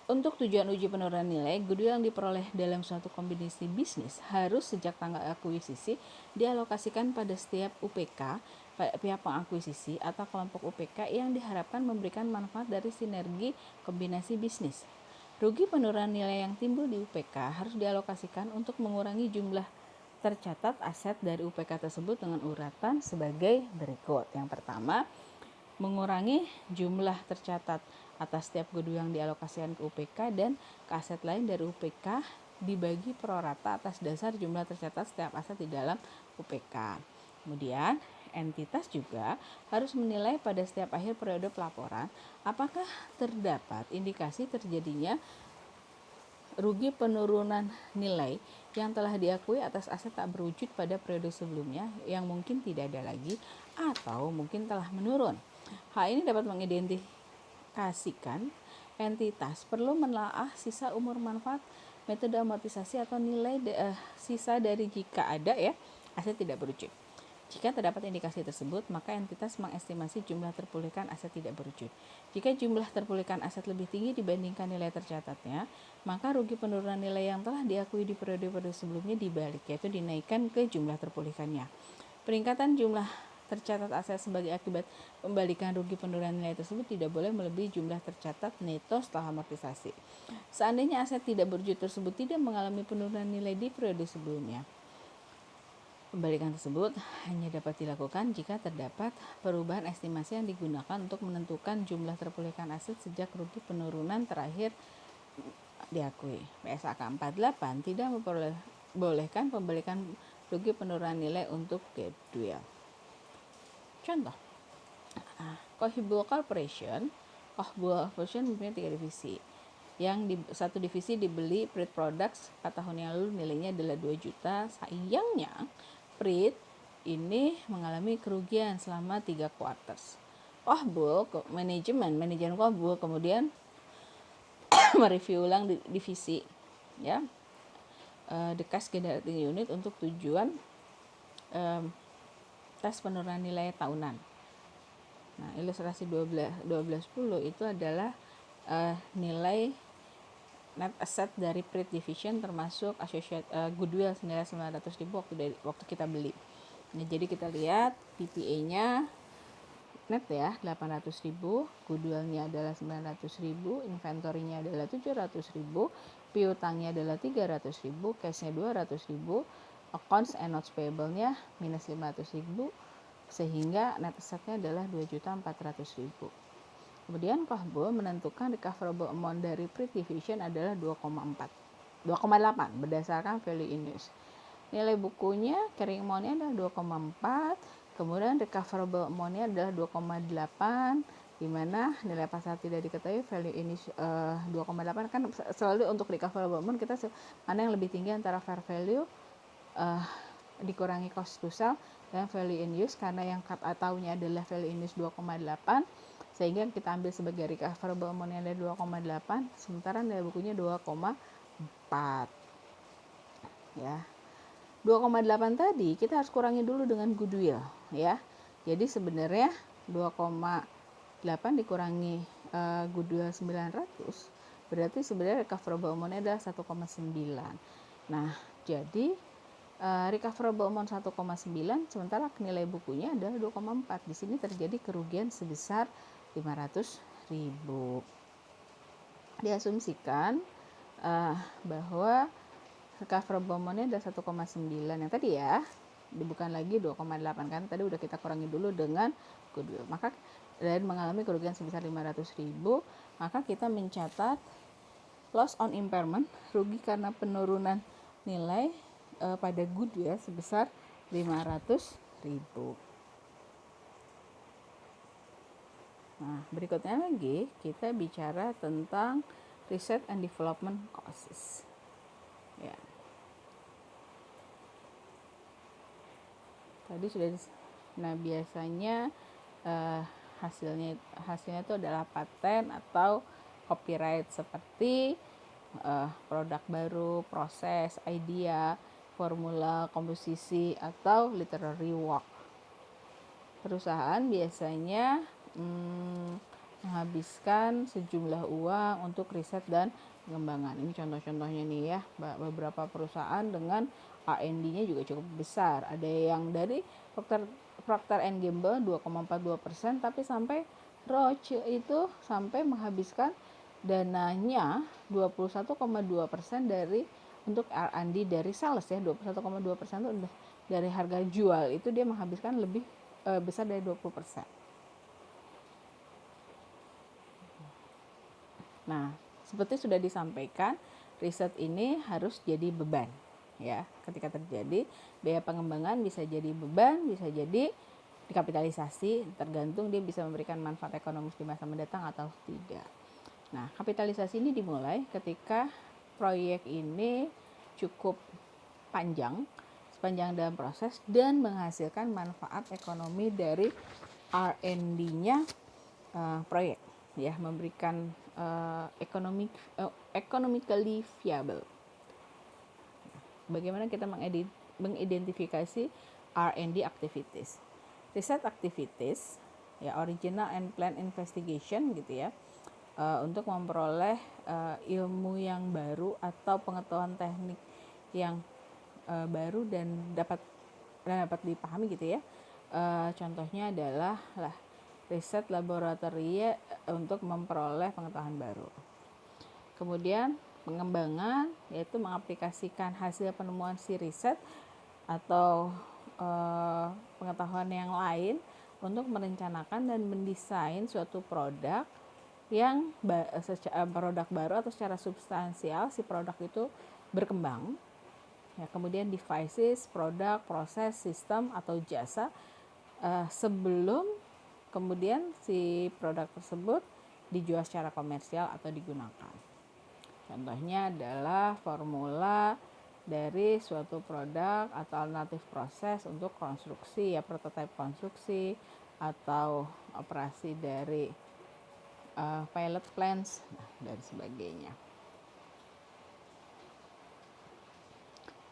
A: Untuk tujuan uji penurunan nilai, goodwill yang diperoleh dalam suatu kombinasi bisnis harus sejak tanggal akuisisi dialokasikan pada setiap UPK, pihak pengakuisisi atau kelompok UPK yang diharapkan memberikan manfaat dari sinergi kombinasi bisnis. Rugi penurunan nilai yang timbul di UPK harus dialokasikan untuk mengurangi jumlah tercatat aset dari UPK tersebut dengan uratan sebagai berikut. Yang pertama, mengurangi jumlah tercatat atas setiap goodwill yang dialokasikan ke UPK dan ke aset lain dari UPK dibagi prorata atas dasar jumlah tercatat setiap aset di dalam UPK. Kemudian entitas juga harus menilai pada setiap akhir periode pelaporan apakah terdapat indikasi terjadinya rugi penurunan nilai yang telah diakui atas aset tak berwujud pada periode sebelumnya yang mungkin tidak ada lagi atau mungkin telah menurun. Hal ini dapat mengidentifikasikan entitas perlu menelaah sisa umur manfaat, metode amortisasi atau nilai sisa dari jika ada ya aset tidak berwujud. Jika terdapat indikasi tersebut, maka entitas mengestimasi jumlah terpulihkan aset tidak berwujud. Jika jumlah terpulihkan aset lebih tinggi dibandingkan nilai tercatatnya, maka rugi penurunan nilai yang telah diakui di periode-periode sebelumnya dibalik, yaitu dinaikkan ke jumlah terpulihkannya. Peningkatan jumlah tercatat aset sebagai akibat pembalikan rugi penurunan nilai tersebut tidak boleh melebihi jumlah tercatat neto setelah amortisasi. Seandainya aset tidak berwujud tersebut tidak mengalami penurunan nilai di periode sebelumnya, pembalikan tersebut hanya dapat dilakukan jika terdapat perubahan estimasi yang digunakan untuk menentukan jumlah terpulihkan aset sejak rugi penurunan terakhir diakui. PSAK 48 tidak memperbolehkan pembalikan rugi penurunan nilai untuk goodwill. Contoh, Kohibul Corporation mempunyai 3 divisi. Satu divisi dibeli Prit Products 4 tahun yang lalu, nilainya adalah 2 juta. Sayangnya Prit ini mengalami kerugian selama 3 quarters. Manajemen Kohbul kemudian mereview ulang divisi ya, the cash generating unit untuk tujuan tes penurunan nilai tahunan. Nah, ilustrasi 1210 itu adalah nilai net asset dari Prit Division termasuk goodwill senilai 900.000 waktu kita beli. Nah, jadi kita lihat PPA-nya net ya 800.000, goodwill-nya adalah 900.000, inventory-nya adalah 700.000, piutangnya adalah 300.000, cash-nya 200.000, accounts and notes payable-nya minus 500.000, sehingga net asset-nya adalah 2.400.000. Kemudian Kohbul menentukan recoverable amount dari Prit Division adalah 2,8 berdasarkan value in use. Nilai bukunya carrying amount-nya adalah 2,4, kemudian recoverable amount-nya adalah 2,8, di mana nilai pasar tidak diketahui, value in use 2,8. Kan selalu untuk recoverable amount kita mana yang lebih tinggi antara fair value dikurangi cost to sell dan value in use, karena yang tahunya adalah value in use 2,8, sehingga kita ambil sebagai recoverable amount yang ada 2,8, sementara nilai bukunya 2,4 ya. 2,8 tadi kita harus kurangi dulu dengan goodwill ya. Jadi sebenarnya 2,8 dikurangi goodwill 900 berarti sebenarnya recoverable amount-nya adalah 1,9. Nah, jadi recoverable amount 1,9 sementara nilai bukunya adalah 2,4. Di sini terjadi kerugian sebesar 500.000. Diasumsikan bahwa recoverable amount-nya adalah 1,9 yang tadi ya, bukan lagi 2,8 kan tadi udah kita kurangi dulu dengan goodwill. Maka dan mengalami kerugian sebesar 500.000, maka kita mencatat loss on impairment, rugi karena penurunan nilai pada goodwill sebesar 500.000. Nah, berikutnya lagi kita bicara tentang research and development costs. Ya. Tadi sudah biasanya hasilnya itu adalah paten atau copyright seperti produk baru, proses, idea, formula, komposisi atau literary work. Perusahaan biasanya menghabiskan sejumlah uang untuk riset dan pengembangan. Ini contoh-contohnya nih ya, beberapa perusahaan dengan R&D-nya juga cukup besar. Ada yang dari Procter & Gamble 2,42%, tapi sampai Roche itu sampai menghabiskan dananya 21,2% dari untuk R&D dari sales ya, 21,2% itu dari harga jual itu dia menghabiskan lebih besar dari 20%. Nah, seperti sudah disampaikan, riset ini harus jadi beban ya. Ketika terjadi biaya pengembangan bisa jadi beban, bisa jadi dikapitalisasi, tergantung dia bisa memberikan manfaat ekonomis di masa mendatang atau tidak. Nah, kapitalisasi ini dimulai ketika proyek ini cukup panjang, sepanjang dalam proses dan menghasilkan manfaat ekonomi dari R&D-nya proyek, ya, memberikan economically viable. Bagaimana kita mengidentifikasi R&D activities? Research activities, ya, original and planned investigation gitu ya, untuk memperoleh ilmu yang baru atau pengetahuan teknik yang baru dan dapat dipahami gitu ya. Contohnya adalah riset laboratoria untuk memperoleh pengetahuan baru. Kemudian pengembangan, yaitu mengaplikasikan hasil penemuan si riset atau pengetahuan yang lain untuk merencanakan dan mendesain suatu produk yang produk baru atau secara substansial si produk itu berkembang. Ya, kemudian devices, produk, proses, sistem atau jasa sebelum kemudian si produk tersebut dijual secara komersial atau digunakan. Contohnya adalah formula dari suatu produk atau alternatif proses untuk konstruksi, ya, prototipe konstruksi atau operasi dari pilot plants dan sebagainya.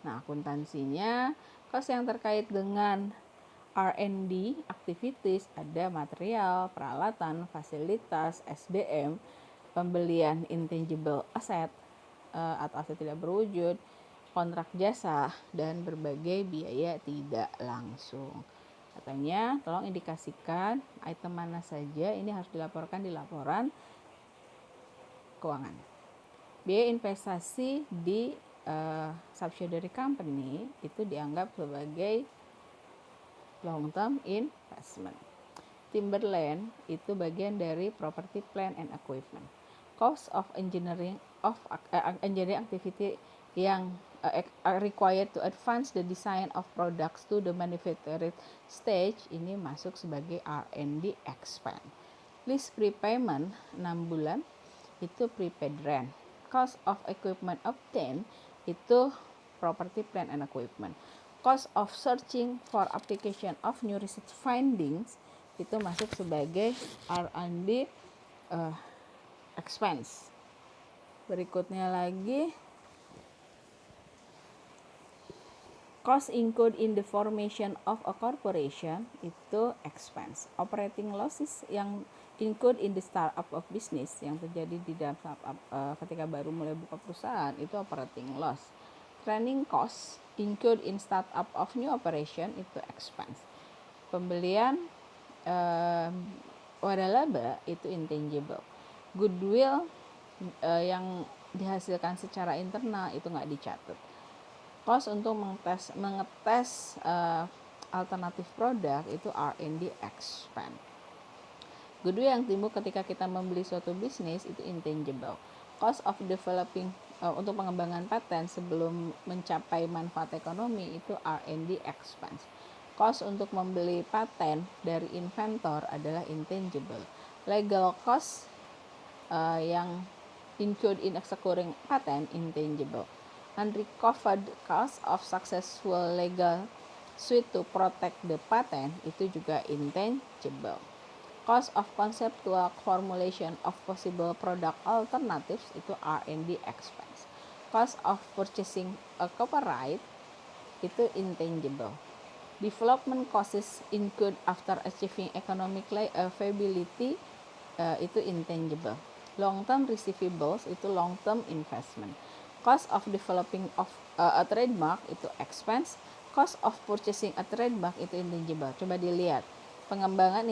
A: Nah, akuntansinya, cost yang terkait dengan R&D activities ada material, peralatan, fasilitas, SDM, pembelian intangible asset atau aset tidak berwujud, kontrak jasa, dan berbagai biaya tidak langsung. Katanya, tolong indikasikan item mana saja ini harus dilaporkan di laporan keuangan. Biaya investasi di subsidiary company itu dianggap sebagai long term investment. Timberland itu bagian dari property, plant and equipment. Cost of engineering activity yang required to advance the design of products to the manufacturing stage ini masuk sebagai R&D expense. Lease prepayment 6 bulan itu prepaid rent. Cost of equipment obtained itu property, plant and equipment. Cost of searching for application of new research findings itu masuk sebagai R&D expense. Berikutnya lagi, cost incurred in the formation of a corporation itu expense. Operating losses yang incurred in the startup of business yang terjadi di dalam startup ketika baru mulai buka perusahaan itu operating loss. Training cost incurred in startup of new operation itu expense. Pembelian waralaba itu intangible. Goodwill yang dihasilkan secara internal itu nggak dicatat. Cost untuk mengetes alternatif produk itu R&D expense. Goodwill yang timbul ketika kita membeli suatu bisnis itu intangible. Cost of developing untuk pengembangan paten sebelum mencapai manfaat ekonomi itu R&D expense. Cost untuk membeli paten dari inventor adalah intangible. Legal cost yang incurred in securing patent intangible. Unrecovered cost of successful legal suit to protect the patent itu juga intangible. Cost of conceptual formulation of possible product alternatives itu R&D expense. Cost of purchasing a copyright itu intangible. Development costs incurred after achieving economic viability itu intangible. Long term receivables itu long term investment. Cost of developing of a trademark itu expense. Cost of purchasing a trademark itu intangible. Coba dilihat. Pengembangan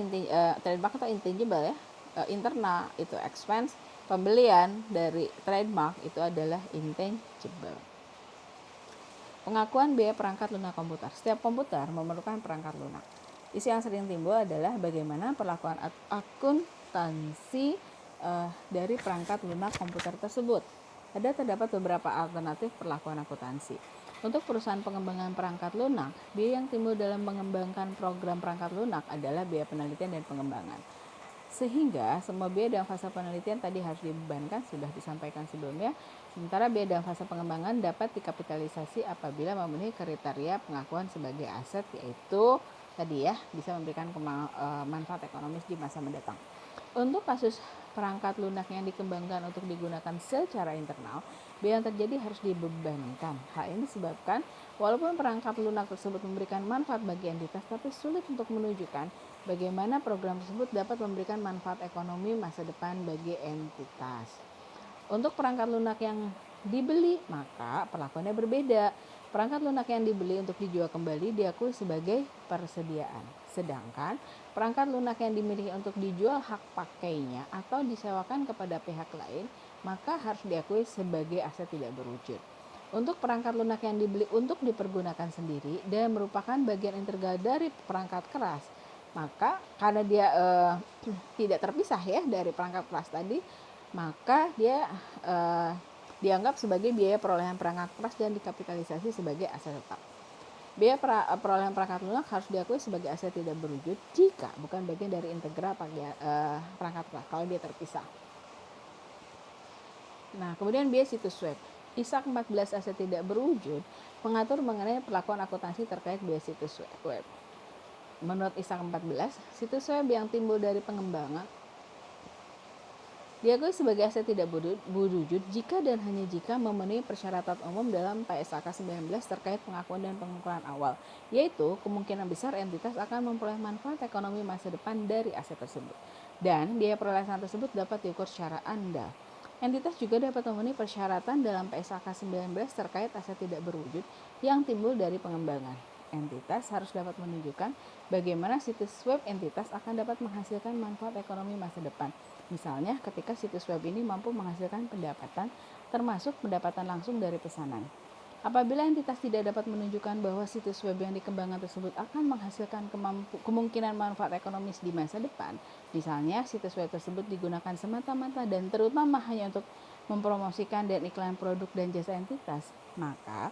A: trademark atau intangible ya, internal itu expense, pembelian dari trademark itu adalah intangible. Pengakuan biaya perangkat lunak komputer. Setiap komputer memerlukan perangkat lunak. Isu yang sering timbul adalah bagaimana perlakuan akuntansi dari perangkat lunak komputer tersebut. Terdapat beberapa alternatif perlakuan akuntansi. Untuk perusahaan pengembangan perangkat lunak, biaya yang timbul dalam mengembangkan program perangkat lunak adalah biaya penelitian dan pengembangan. Sehingga semua biaya dalam fase penelitian tadi harus dibebankan, sudah disampaikan sebelumnya. Sementara biaya dalam fase pengembangan dapat dikapitalisasi apabila memenuhi kriteria pengakuan sebagai aset, yaitu tadi ya, bisa memberikan manfaat ekonomis di masa mendatang. Untuk kasus perangkat lunak yang dikembangkan untuk digunakan secara internal, biaya yang terjadi harus dibebankan. Hal ini disebabkan walaupun perangkat lunak tersebut memberikan manfaat bagi entitas, tapi sulit untuk menunjukkan bagaimana program tersebut dapat memberikan manfaat ekonomi masa depan bagi entitas. Untuk perangkat lunak yang dibeli, maka perlakuannya berbeda. Perangkat lunak yang dibeli untuk dijual kembali diakui sebagai persediaan. Sedangkan perangkat lunak yang dimiliki untuk dijual hak pakainya atau disewakan kepada pihak lain, maka harus diakui sebagai aset tidak berwujud. Untuk perangkat lunak yang dibeli untuk dipergunakan sendiri dan merupakan bagian integral dari perangkat keras, maka karena dia tidak terpisah ya dari perangkat keras tadi, maka dia dianggap sebagai biaya perolehan perangkat keras dan dikapitalisasi sebagai aset tetap. Biaya perolehan perangkat lunak harus diakui sebagai aset tidak berwujud jika bukan bagian dari integral perangkat keras kalau dia terpisah. Nah, kemudian biaya situs web. ISAK 14 aset tidak berwujud mengatur mengenai perlakuan akuntansi terkait biaya situs web. Menurut ISAK 14, situs web yang timbul dari pengembangan diakui sebagai aset tidak berwujud jika dan hanya jika memenuhi persyaratan umum dalam PSAK 19 terkait pengakuan dan pengukuran awal, yaitu kemungkinan besar entitas akan memperoleh manfaat ekonomi masa depan dari aset tersebut. Dan biaya perolehan tersebut dapat diukur secara andal. Entitas juga dapat memenuhi persyaratan dalam PSAK 19 terkait aset tidak berwujud yang timbul dari pengembangan. Entitas harus dapat menunjukkan bagaimana situs web entitas akan dapat menghasilkan manfaat ekonomi masa depan. Misalnya ketika situs web ini mampu menghasilkan pendapatan, termasuk pendapatan langsung dari pesanan. Apabila entitas tidak dapat menunjukkan bahwa situs web yang dikembangkan tersebut akan menghasilkan kemungkinan manfaat ekonomis di masa depan, misalnya situs web tersebut digunakan semata-mata dan terutama hanya untuk mempromosikan dan iklan produk dan jasa entitas, maka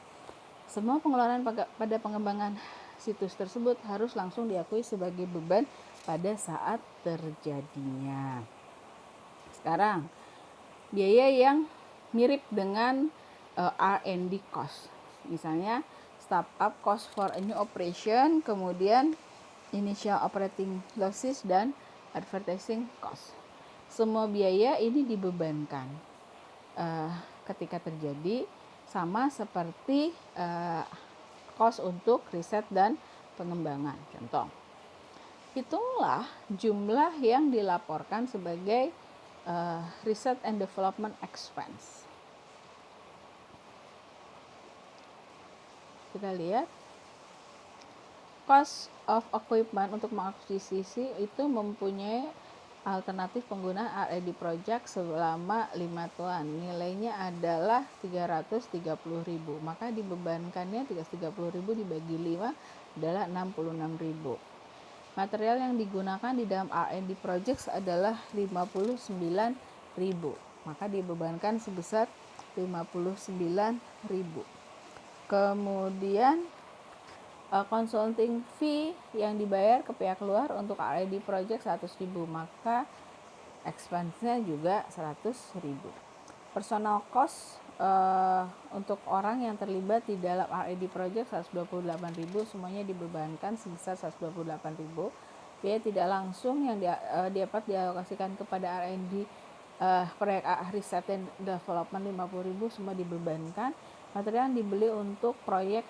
A: semua pengeluaran pada pengembangan situs tersebut harus langsung diakui sebagai beban pada saat terjadinya. Sekarang, biaya yang mirip dengan R&D cost. Misalnya, startup cost for a new operation, kemudian initial operating losses dan advertising cost. Semua biaya ini dibebankan ketika terjadi, sama seperti cost untuk riset dan pengembangan. Contoh, hitunglah jumlah yang dilaporkan sebagai research and development expense. Kita lihat cost of equipment untuk mengakuisisi itu mempunyai alternatif penggunaan R&D project selama 5 tahun. Nilainya adalah 330.000. Maka dibebankannya 330.000 dibagi 5 adalah 66.000. Material yang digunakan di dalam R&D projects adalah 59.000, maka dibebankan sebesar 59.000. Kemudian consulting fee yang dibayar ke pihak luar untuk R&D project 100.000, maka expense-nya juga 100.000. Personal cost untuk orang yang terlibat di dalam R&D project 128.000, semuanya dibebankan sebesar 128.000. Biaya tidak langsung yang dapat dialokasikan kepada R&D proyek riset dan development 50.000, semua dibebankan. Material yang dibeli untuk proyek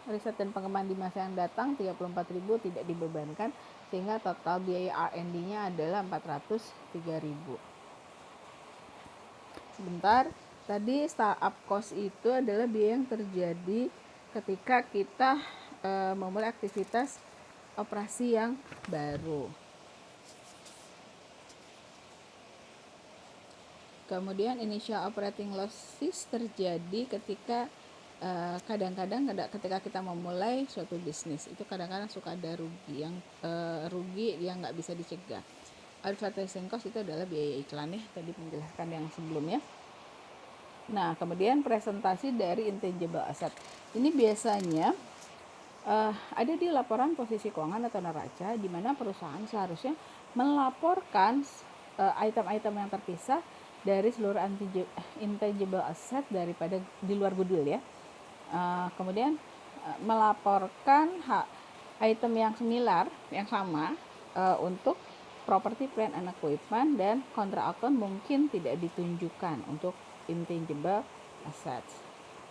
A: riset dan pengembangan di masa yang datang 34.000 tidak dibebankan, sehingga total biaya R&D-nya adalah 403.000. Sebentar, tadi startup cost itu adalah biaya yang terjadi ketika kita memulai aktivitas operasi yang baru. Kemudian initial operating losses terjadi ketika kadang-kadang ketika kita memulai suatu bisnis itu kadang-kadang suka ada rugi yang nggak bisa dicegah. Advertising cost itu adalah biaya iklan ya, tadi menjelaskan yang sebelumnya. Nah, kemudian presentasi dari intangible asset ini biasanya ada di laporan posisi keuangan atau neraca, di mana perusahaan seharusnya melaporkan item-item yang terpisah dari seluruh intangible asset daripada di luar goodwill ya. Kemudian melaporkan item yang similar, yang sama untuk property, plant and equipment, dan kontra account mungkin tidak ditunjukkan untuk intangible assets.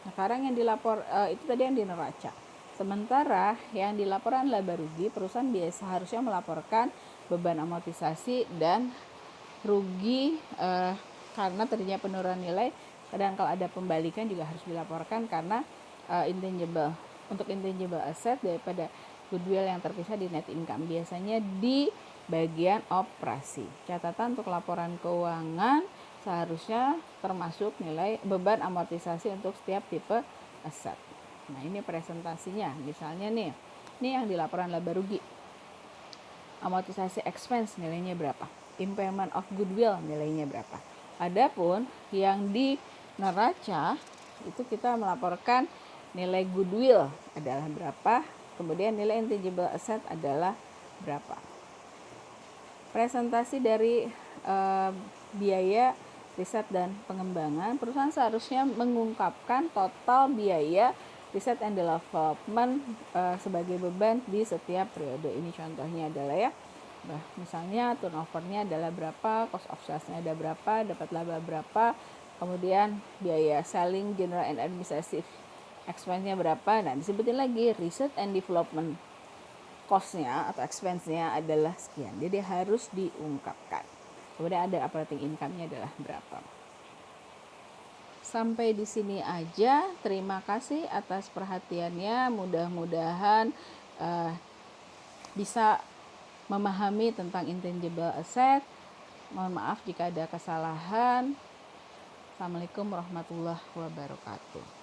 A: Nah, sekarang yang dilapor itu tadi yang di neraca. Sementara yang di laporan laba rugi, perusahaan biasa harusnya melaporkan beban amortisasi dan rugi karena terjadinya penurunan nilai. Dan kalau ada pembalikan juga harus dilaporkan karena untuk intangible asset daripada goodwill yang terpisah di net income biasanya di bagian operasi. Catatan untuk laporan keuangan seharusnya termasuk nilai beban amortisasi untuk setiap tipe aset. Nah, ini presentasinya. Misalnya nih, ini yang di laporan laba rugi. Amortisasi expense nilainya berapa? Impairment of goodwill nilainya berapa? Adapun yang di neraca itu kita melaporkan nilai goodwill adalah berapa, kemudian nilai intangible asset adalah berapa. Presentasi dari biaya riset dan pengembangan, perusahaan seharusnya mengungkapkan total biaya riset and development sebagai beban di setiap periode. Ini contohnya adalah ya, misalnya turnovernya adalah berapa, cost of sales-nya ada berapa, dapat laba berapa, kemudian biaya selling, general and administrative expense-nya berapa. Nah, disebutin lagi research and development cost-nya atau expense-nya adalah sekian. Jadi harus diungkapkan. Kemudian ada operating income-nya adalah berapa. Sampai di sini aja. Terima kasih atas perhatiannya. Mudah-mudahan bisa memahami tentang intangible asset. Mohon maaf jika ada kesalahan. Assalamualaikum warahmatullahi wabarakatuh.